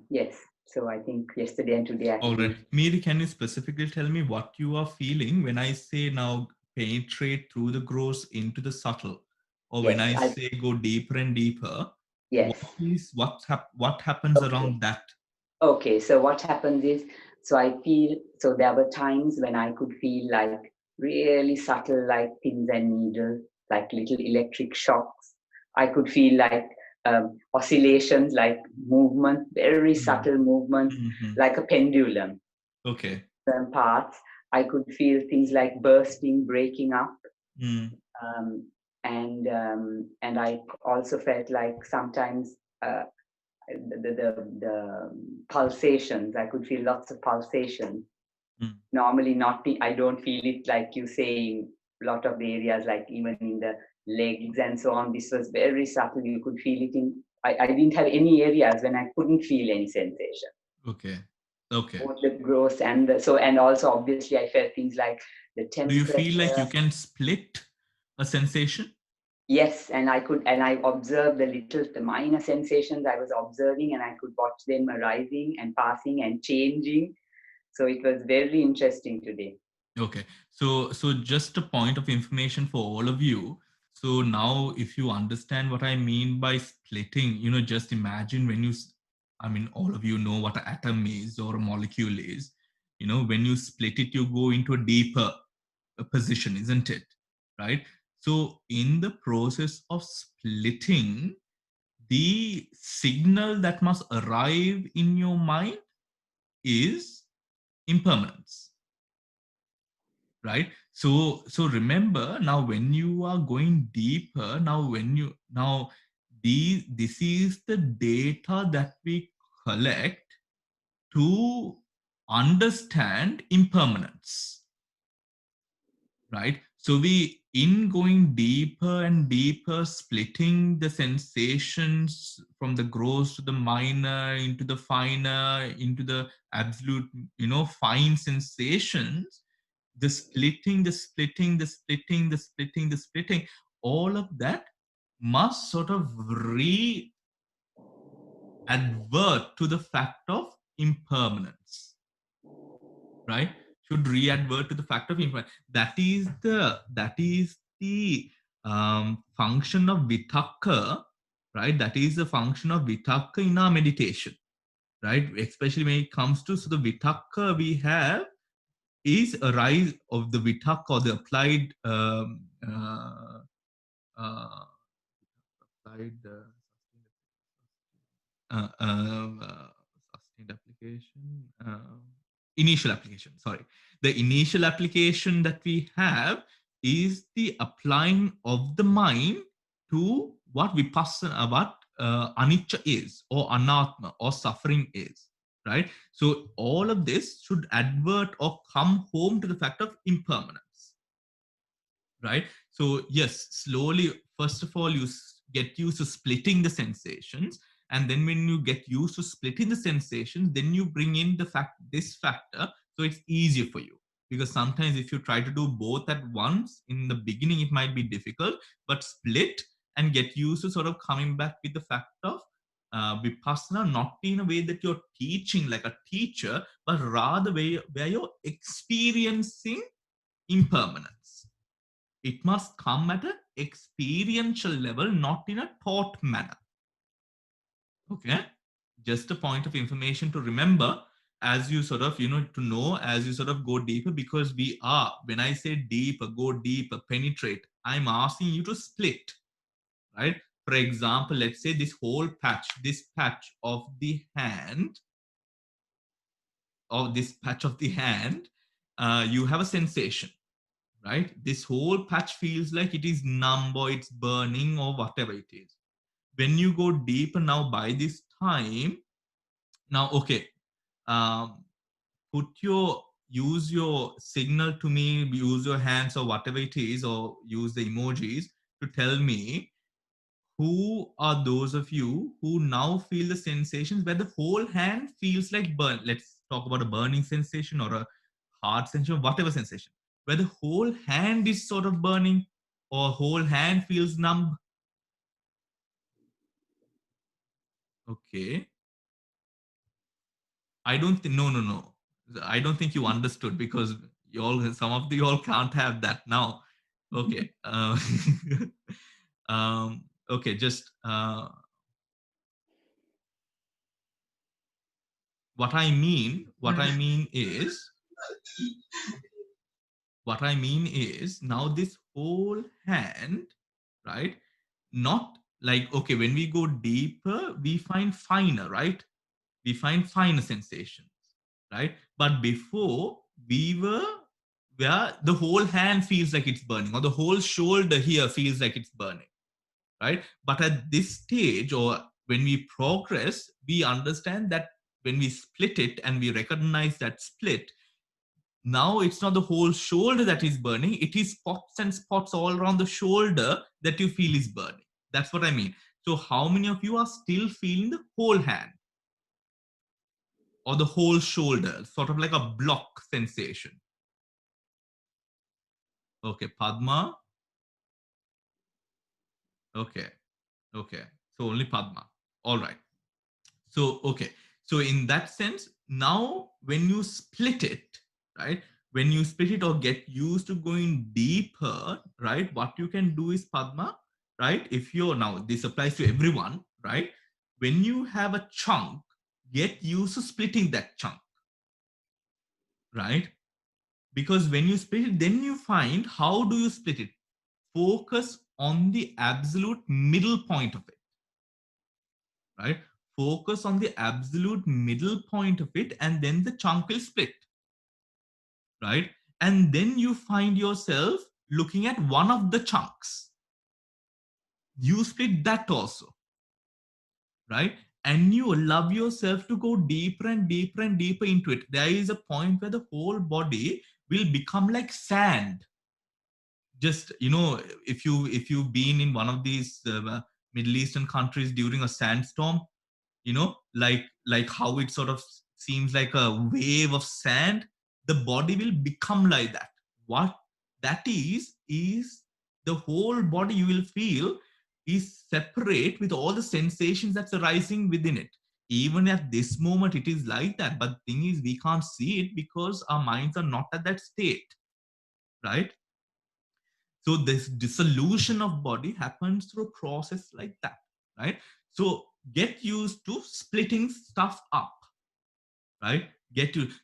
Yes, so I think yesterday and today. All right. Miri, can you specifically tell me what you are feeling when I say now penetrate through the gross into the subtle? Or when I say go deeper and deeper, what happens around that? Okay, so what happens is, so I feel, so there were times when I could feel like really subtle, like pins and needles, like little electric shocks. I could feel like oscillations, like movement, very subtle movements, like a pendulum. Okay. Certain parts, I could feel things like bursting, breaking up. And I also felt like sometimes the pulsations, I could feel lots of pulsations. Normally I don't feel it like you say in a lot of the areas, like even in the legs and so on. This was very subtle. You could feel it I didn't have any areas when I couldn't feel any sensation. Okay. Both the gross and and also obviously I felt things like the temperature. Do you feel like you can split a sensation? Yes, and I observed the minor sensations I was observing, and I could watch them arising and passing and changing. So it was very interesting today. Okay, so just a point of information for all of you. So now, if you understand what I mean by splitting, just imagine when all of you know what an atom is or a molecule is. When you split it, you go into a deeper position, isn't it? Right? So in the process of splitting, the signal that must arrive in your mind is impermanence, right? So remember, now when you are going deeper, this is the data that we collect to understand impermanence, right? So in going deeper and deeper, splitting the sensations from the gross to the minor, into the finer, into the absolute, fine sensations, the splitting, all of that must sort of advert to the fact of impermanence, right? Should re-advert to the fact of impermanence. That is the function of vitakka, right? That is the function of vitakka in our meditation, right? Especially when it comes to, so the vitakka we have is a rise of the vitakka, or the applied applied sustained application, initial application, sorry. The initial application that we have is the applying of the mind to what vipassana, what anicca is, or anatma, or suffering is, right? So all of this should advert or come home to the fact of impermanence, right? So yes, slowly, first of all, you get used to splitting the sensations, and then when you get used to splitting the sensations, then you bring in this factor, so it's easier for you. Because sometimes if you try to do both at once in the beginning, it might be difficult, but split and get used to sort of coming back with the fact of vipassana, not in a way that you're teaching like a teacher, but rather where you're experiencing impermanence. It must come at an experiential level, not in a taught manner. Okay? Just a point of information to remember as you sort of, to know as you sort of go deeper, because when I say deeper, go deeper, penetrate, I'm asking you to split, right? For example, let's say this patch of the hand, you have a sensation, right? This whole patch feels like it is numb or it's burning or whatever it is. When you go deeper now, by this time, now, okay, um, use your signal to me, use your hands or whatever it is, or use the emojis to tell me who are those of you who now feel the sensations where the whole hand feels like burn. Let's talk about a burning sensation or a hard sensation, whatever sensation, where the whole hand is sort of burning or whole hand feels numb. Okay. I don't think, no, no, no. I don't think you understood, because some of you all can't have that now. Okay. Okay, just what I mean, now this whole hand, right? Not like, okay, when we go deeper, we find finer, right? We find finer sensations, right? But before, we were where the whole hand feels like it's burning, or the whole shoulder here feels like it's burning, right? But at this stage, or when we progress, we understand that when we split it and we recognize that split, now it's not the whole shoulder that is burning, it is spots and spots all around the shoulder that you feel is burning. That's what I mean. So how many of you are still feeling the whole hand or the whole shoulder, sort of like a block sensation? Okay, Padma. Okay, okay. So only Padma. All right. So, okay. So in that sense, now when you split it, right? When you split it or get used to going deeper, right? What you can do is, Padma, right? If you're now, this applies to everyone, right? When you have a chunk, get used to splitting that chunk, right? Because when you split it, then you find how do you split it? Focus on the absolute middle point of it, right? Focus on the absolute middle point of it, and then the chunk will split, right? And then you find yourself looking at one of the chunks. You split that also, right? And you allow yourself to go deeper and deeper and deeper into it. There is a point where the whole body will become like sand. Just, if you've been in one of these Middle Eastern countries during a sandstorm, like how it sort of seems like a wave of sand, the body will become like that. What that is the whole body you will feel is separate with all the sensations that's arising within it. Even at this moment it is like that, but the thing is we can't see it because our minds are not at that state, right? So this dissolution of body happens through a process like that, right? So get used to splitting stuff up, right?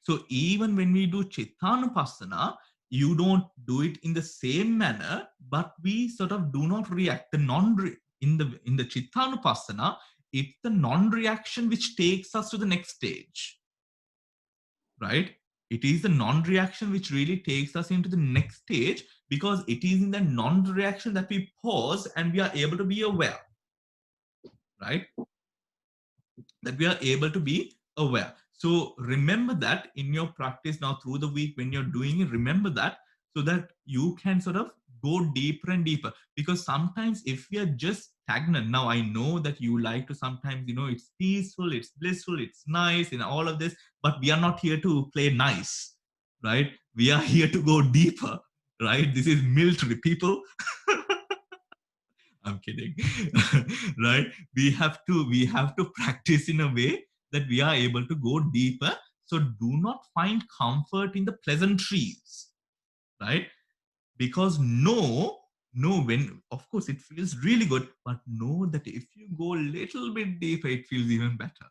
So even when we do Chittanupassana, you don't do it in the same manner, but we sort of do not react. In the Chittanupassana, it's the non-reaction which takes us to the next stage, right? It is the non-reaction which really takes us into the next stage, because it is in the non-reaction that we pause and we are able to be aware, right? That we are able to be aware. So remember that in your practice now through the week when you're doing it, remember that, so that you can sort of go deeper and deeper. Because sometimes if we are just stagnant, now I know that you like to sometimes, it's peaceful, it's blissful, it's nice, and all of this, but we are not here to play nice, right? We are here to go deeper, right? This is military, people. I'm kidding. Right? We have to practice in a way that we are able to go deeper. So do not find comfort in the pleasantries, right? Because when of course it feels really good, but know that if you go a little bit deeper, it feels even better.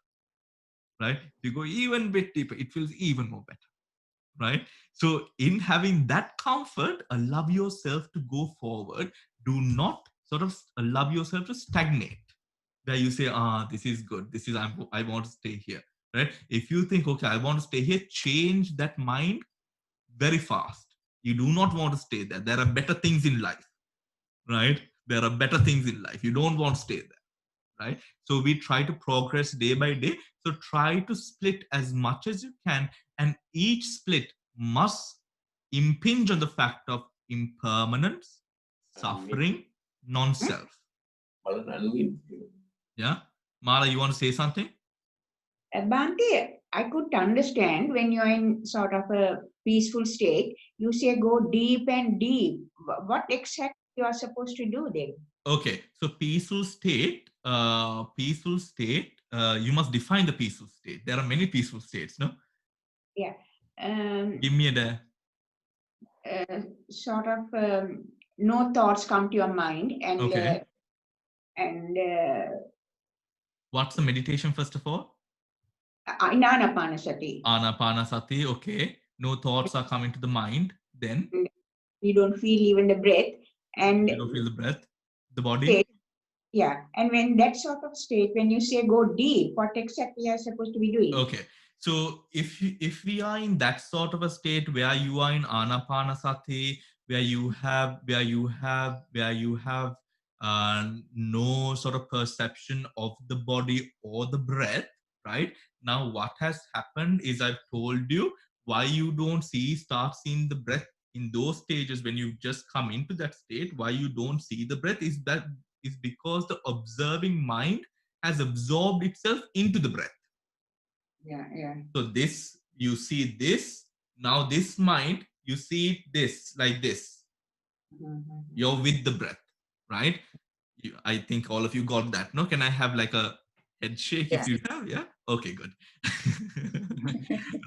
Right? If you go even bit deeper, it feels even more better. Right? So in having that comfort, allow yourself to go forward. Do not sort of allow yourself to stagnate, where you say, this is good, I want to stay here. Right? If you think, okay, I want to stay here, change that mind very fast. You do not want to stay there. There are better things in life. Right? There are better things in life. You don't want to stay there. Right? So we try to progress day by day. So try to split as much as you can, and each split must impinge on the fact of impermanence, suffering, non-self. Yeah, Mala, you want to say something? Bhante, I could understand when you're in sort of a peaceful state, you say go deep and deep. What exactly you are supposed to do then? Okay, so peaceful state, you must define the peaceful state. There are many peaceful states, no? Yeah. Give me a Sort of no thoughts come to your mind, and okay. And What's the meditation first of all? Anapanasati. Anapanasati, okay. No thoughts are coming to the mind. Then you don't feel even the breath, and you don't feel the breath, the body. State, yeah, and when that sort of state, when you say go deep, what exactly are you supposed to be doing? Okay, so if we are in that sort of a state where you are in anapanasati, where you have no sort of perception of the body or the breath, right? Now what has happened is, I've told you why you don't start seeing the breath in those stages. When you just come into that state, why you don't see the breath is because the observing mind has absorbed itself into the breath. Yeah. So this, you see this, now this mind, you see it this, like this. Mm-hmm. You're with the breath, right? I think all of you got that. No, can I have like a head shake if you have? Yeah. Okay, good.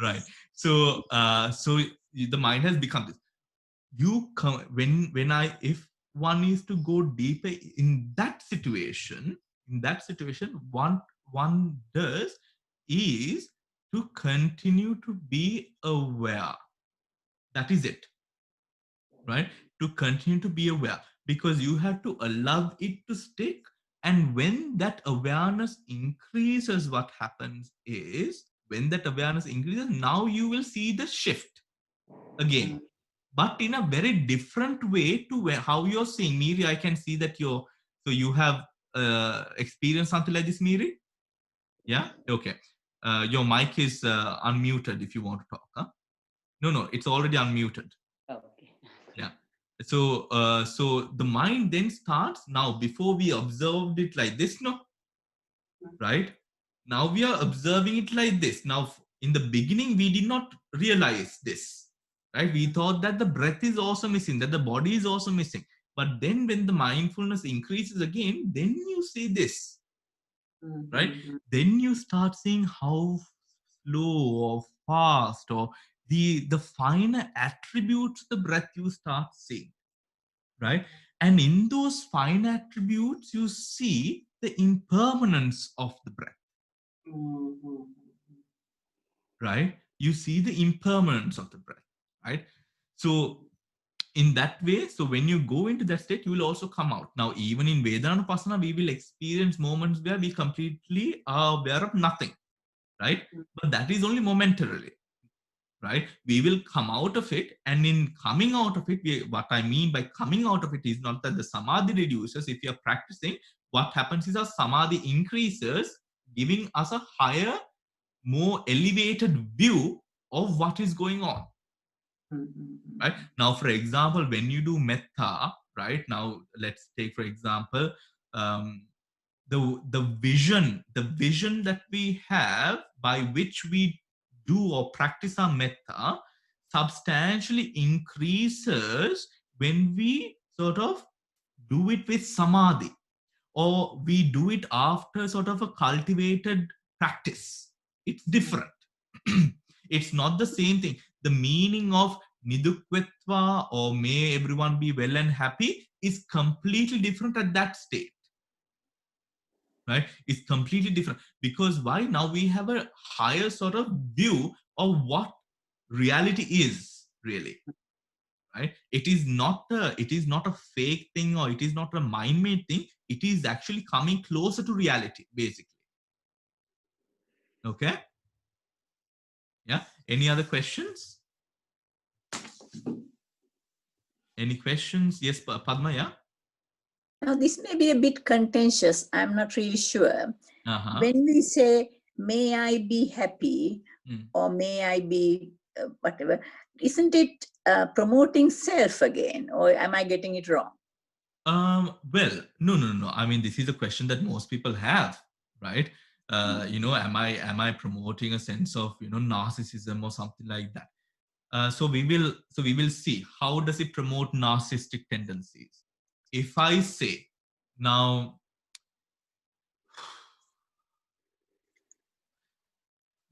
Right. So, the mind has become this. You come if one is to go deeper in that situation, one does is to continue to be aware. That is it, right? To continue to be aware, because you have to allow it to stick. And when that awareness increases, what happens is, when that awareness increases, now you will see the shift again, but in a very different way to how you're seeing. Miri, I can see that so you have experienced something like this, Miri? Yeah? Okay. Your mic is unmuted if you want to talk. Huh? No, it's already unmuted. Okay. Yeah. So, so the mind then starts, now before we observed it like this, no? Right? Now we are observing it like this. Now, in the beginning, we did not realize this, right? We thought that the breath is also missing, that the body is also missing. But then when the mindfulness increases again, then you see this, right? Then you start seeing how slow or fast, or the finer attributes of the breath you start seeing, right? And in those fine attributes, you see the impermanence of the breath. Right? You see the impermanence of the breath, right? So in that way, so when you go into that state, you will also come out. Now, even in Vedanupassana, we will experience moments where we completely are aware of nothing, right? But that is only momentarily, right? We will come out of it, and in coming out of it, what I mean by coming out of it is not that the samadhi reduces. If you're practicing, what happens is our samadhi increases, giving us a higher, more elevated view of what is going on. Right now, for example, when you do metta, right now, let's take for example, the vision that we have by which we do or practice our metta substantially increases when we sort of do it with samadhi, or we do it after sort of a cultivated practice. It's different. It's not the same thing. The meaning of nidukvetva, or may everyone be well and happy, is completely different at that state. Right? It's completely different. Because why? Now we have a higher sort of view of what reality is really. Right? It is not a fake thing, or it is not a mind-made thing. It is actually coming closer to reality, basically. Okay. Yeah. Any other questions? Any questions? Yes, Padma. Yeah. Now this may be a bit contentious. I'm not really sure. When we say, may I be happy, or may I be whatever, isn't it promoting self again, or am I getting it wrong? Well, no. I mean, this is a question that most people have, right? Am I promoting a sense of, narcissism or something like that? So we will see, how does it promote narcissistic tendencies. If I say now,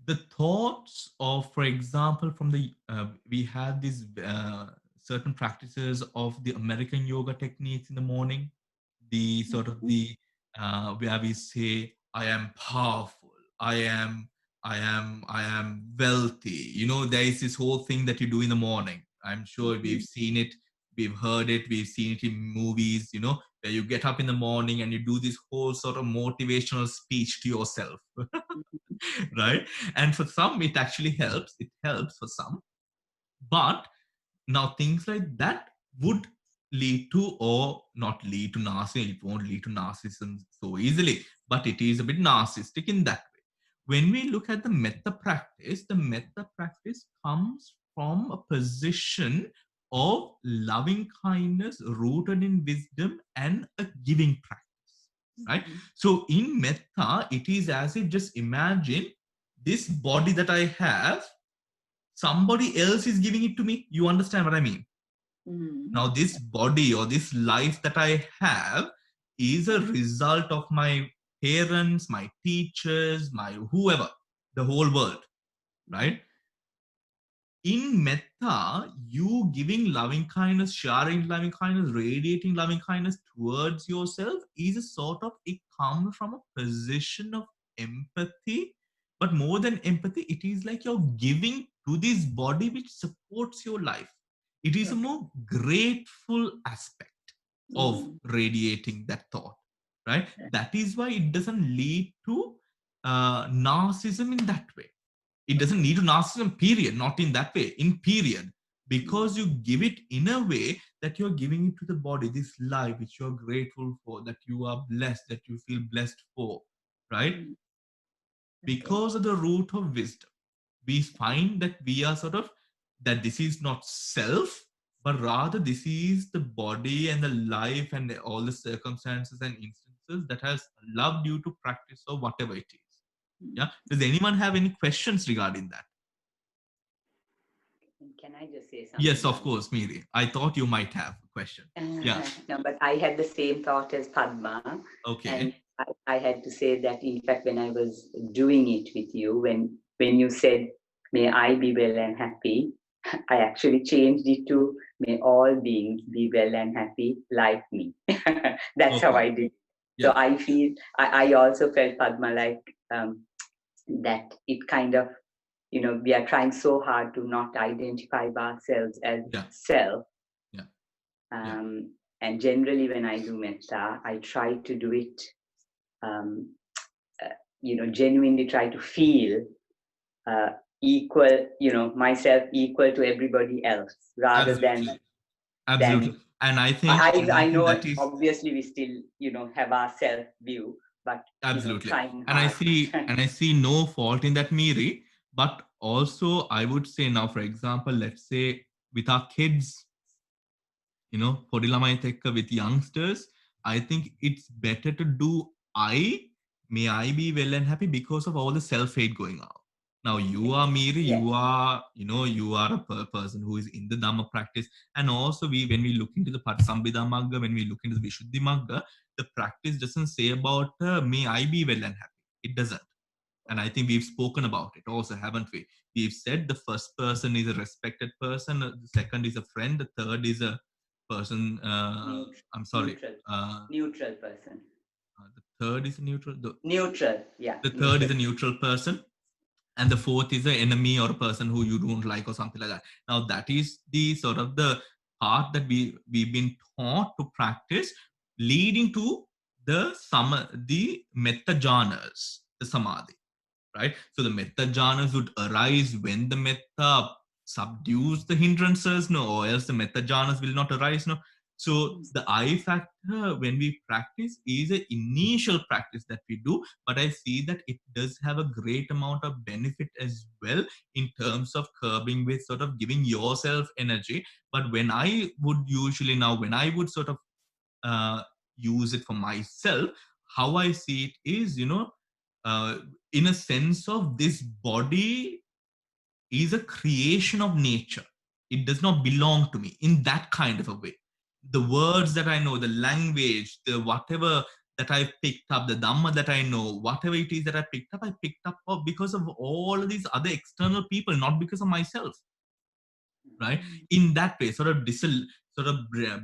the thoughts of, for example, from the we have these certain practices of the American yoga techniques in the morning, the sort of the where we say, I am powerful, I am wealthy. There is this whole thing that you do in the morning. I'm sure we've seen it, we've heard it, we've seen it in movies, where you get up in the morning and you do this whole sort of motivational speech to yourself. Right? And for some, it actually helps. It helps for some. But now things like that would lead to, or not lead to narcissism. It won't lead to narcissism so easily, but it is a bit narcissistic in that way. When we look at the metta practice comes from a position of loving kindness rooted in wisdom and a giving practice. Right? So in metta, it is as if, just imagine this body that I have, somebody else is giving it to me. You understand what I mean? Now, this body or this life that I have is a result of my parents, my teachers, my whoever, the whole world, right? In metta, you giving loving kindness, sharing loving kindness, radiating loving kindness towards yourself is a sort of, it comes from a position of empathy. But more than empathy, it is like you're giving to this body which supports your life. It is a more grateful aspect of radiating that thought, right? That is why it doesn't lead to narcissism in that way. It doesn't need to narcissism, period, not in that way, in period, because you give it in a way that you're giving it to the body, this life which you're grateful for, that you are blessed, that you feel blessed for, right? Because of the root of wisdom, we find that we are sort of, that this is not self, but rather this is the body and the life and all the circumstances and instances that has loved you to practice or whatever it is. Yeah. Does anyone have any questions regarding that? Can I just say something? Yes, of course, Miri. I thought you might have a question. Yeah. No, but I had the same thought as Padma. Okay. And I had to say that, in fact, when I was doing it with you, when you said, may I be well and happy, I actually changed it to, may all beings be well and happy like me. That's how I did. Yeah. So I feel, I also felt, Padma, like that it kind of, we are trying so hard to not identify ourselves as self. Yeah. And generally when I do metta, I try to do it, genuinely try to feel equal, myself equal to everybody else, rather Absolutely. than And I think I know that is obviously we still, have our self view, but absolutely. trying And I hard. see no fault in that, Miri. But also, I would say now, for example, let's say with our kids, පොඩි ළමයිත් එක්ක with youngsters, I think it's better to do may I be well and happy because of all the self-hate going on. Now you are Miri, Yeah. you are, you are a person who is in the Dhamma practice. And also when we look into the Patisambhida Magga, when we look into the Vishuddhi Magga, the practice doesn't say about may I be well and happy. It doesn't. And I think we've spoken about it also, haven't we? We've said the first person is a respected person, the second is a friend, the third is a person, I'm sorry, Neutral person. the third is a neutral. Neutral, yeah. The third is a neutral person, and the fourth is an enemy or a person who you don't like or something like that. Now that is the sort of the part that we've been taught to practice, leading to the metta jhanas, the samadhi. Right? So the metta jhanas would arise when the metta subdues the hindrances, no, or else the metta jhanas will not arise, no. So the I factor when we practice is an initial practice that we do, but I see that it does have a great amount of benefit as well in terms of curbing with sort of giving yourself energy. But when I would sort of use it for myself, how I see it is, uh, in a sense of this body is a creation of nature. It does not belong to me in that kind of a way. The words that I know, the language, the whatever that I picked up, the Dhamma that I know, whatever it is that I picked up because of all of these other external people, not because of myself. Right? In that way, sort of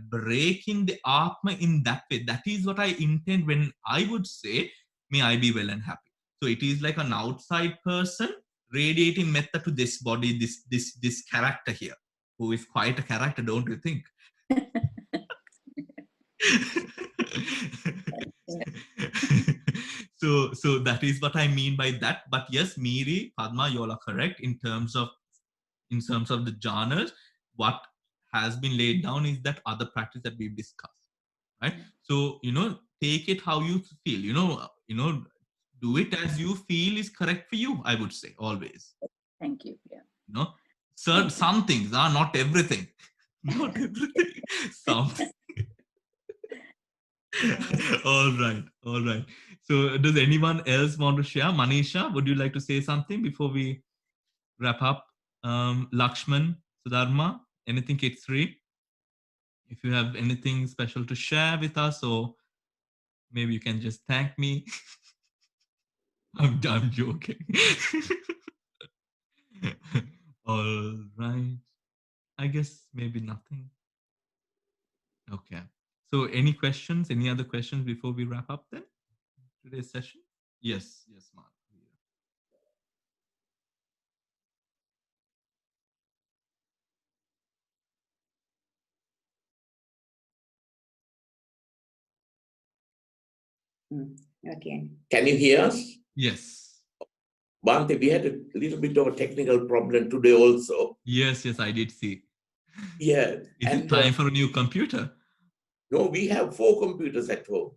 breaking the Atma in that way. That is what I intend when I would say, may I be well and happy. So it is like an outside person radiating metta to this body, this character here, who is quite a character, don't you think? So that is what I mean by that. But yes, Miri, Padma, you all are correct in terms of the jhanas. What has been laid down is that other practice that we've discussed, right? So take it how you feel. Do it as you feel is correct for you. I would say always. Thank you. Yeah. Some things are not everything. Not everything. Something. All right. So does anyone else want to share? Manisha, would you like to say something before we wrap up? Lakshman, Sudharma, anything K3? If you have anything special to share with us, or maybe you can just thank me. I'm joking. All right. I guess maybe nothing. Okay. So any questions, any other questions before we wrap up then? Today's session? Yes, Mark. Okay. Can you hear us? Yes. Bhante, we had a little bit of a technical problem today also. Yes, I did see. Yeah. Is it time for a new computer? No, we have 4 computers at home.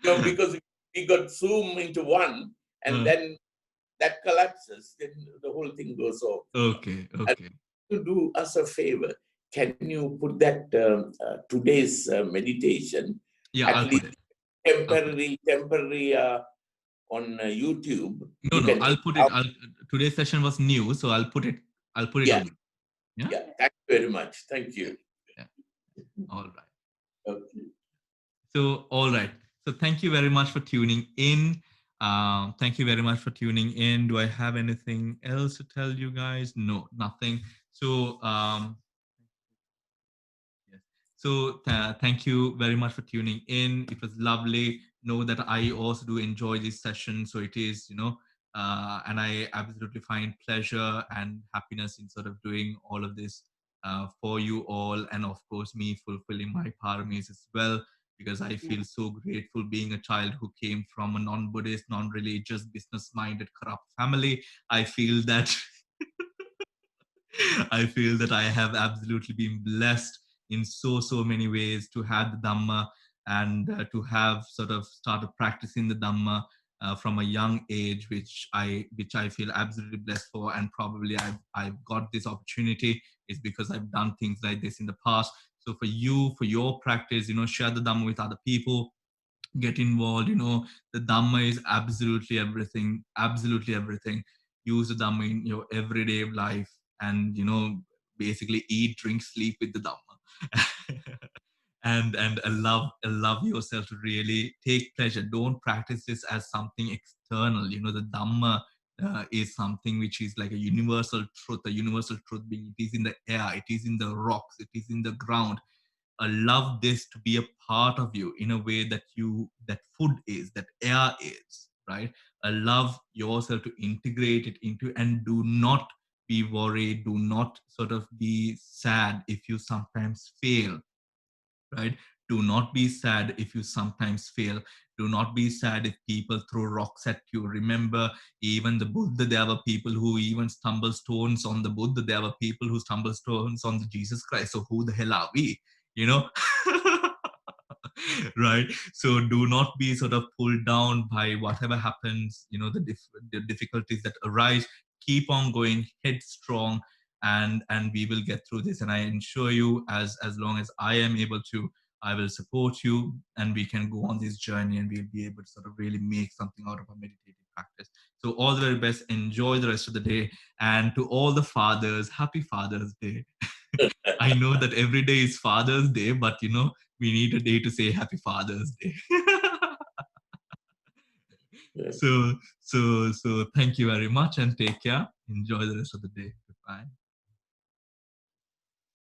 Because we got Zoom into one, and then that collapses, then the whole thing goes off. Okay. And to do us a favor, can you put that today's meditation? Yeah, I'll put it. Temporary on YouTube. No, I'll put it. Today's session was new, so I'll put it. Yeah. On. Yeah. Thank you very much. Thank you. Yeah. All right. Okay. So, all right. So, thank you very much for tuning in. Thank you very much for tuning in. Do I have anything else to tell you guys? No, nothing. So, yes. So, thank you very much for tuning in. It was lovely. Know that I also do enjoy this session. So it is, and I absolutely find pleasure and happiness in sort of doing all of this for you all, and of course me fulfilling my paramis as well. because I feel so grateful being a child who came from a non-Buddhist, non-religious, business-minded, corrupt family. I feel that I feel that I have absolutely been blessed in so many ways to have the Dhamma, and to have sort of started practicing the Dhamma from a young age, which I feel absolutely blessed for. And probably I've got this opportunity is because I've done things like this in the past. So for you, for your practice, share the Dhamma with other people, get involved. The Dhamma is absolutely everything, absolutely everything. Use the Dhamma in your everyday life, and basically eat, drink, sleep with the Dhamma. And allow yourself to really take pleasure. Don't practice this as something external. The Dhamma is something which is like a universal truth. A universal truth being, it is in the air, it is in the rocks, it is in the ground. Allow this to be a part of you in a way that food is, that air is, right? Allow yourself to integrate it into, and do not be worried, do not sort of be sad if you sometimes fail, right? Do not be sad if you sometimes fail. Do not be sad if people throw rocks at you. Remember, even the Buddha, there were people who even stumble stones on the Buddha. There were people who stumble stones on the Jesus Christ. So who the hell are we? You know? Right? So do not be sort of pulled down by whatever happens, the difficulties that arise. Keep on going, headstrong, and we will get through this. And I ensure you, as long as I am able to, I will support you, and we can go on this journey, and we'll be able to sort of really make something out of a meditative practice. So all the very best. Enjoy the rest of the day. And to all the fathers, happy Father's Day. I know that every day is Father's Day, but we need a day to say Happy Father's Day. Yes. So thank you very much, and take care. Enjoy the rest of the day. Goodbye.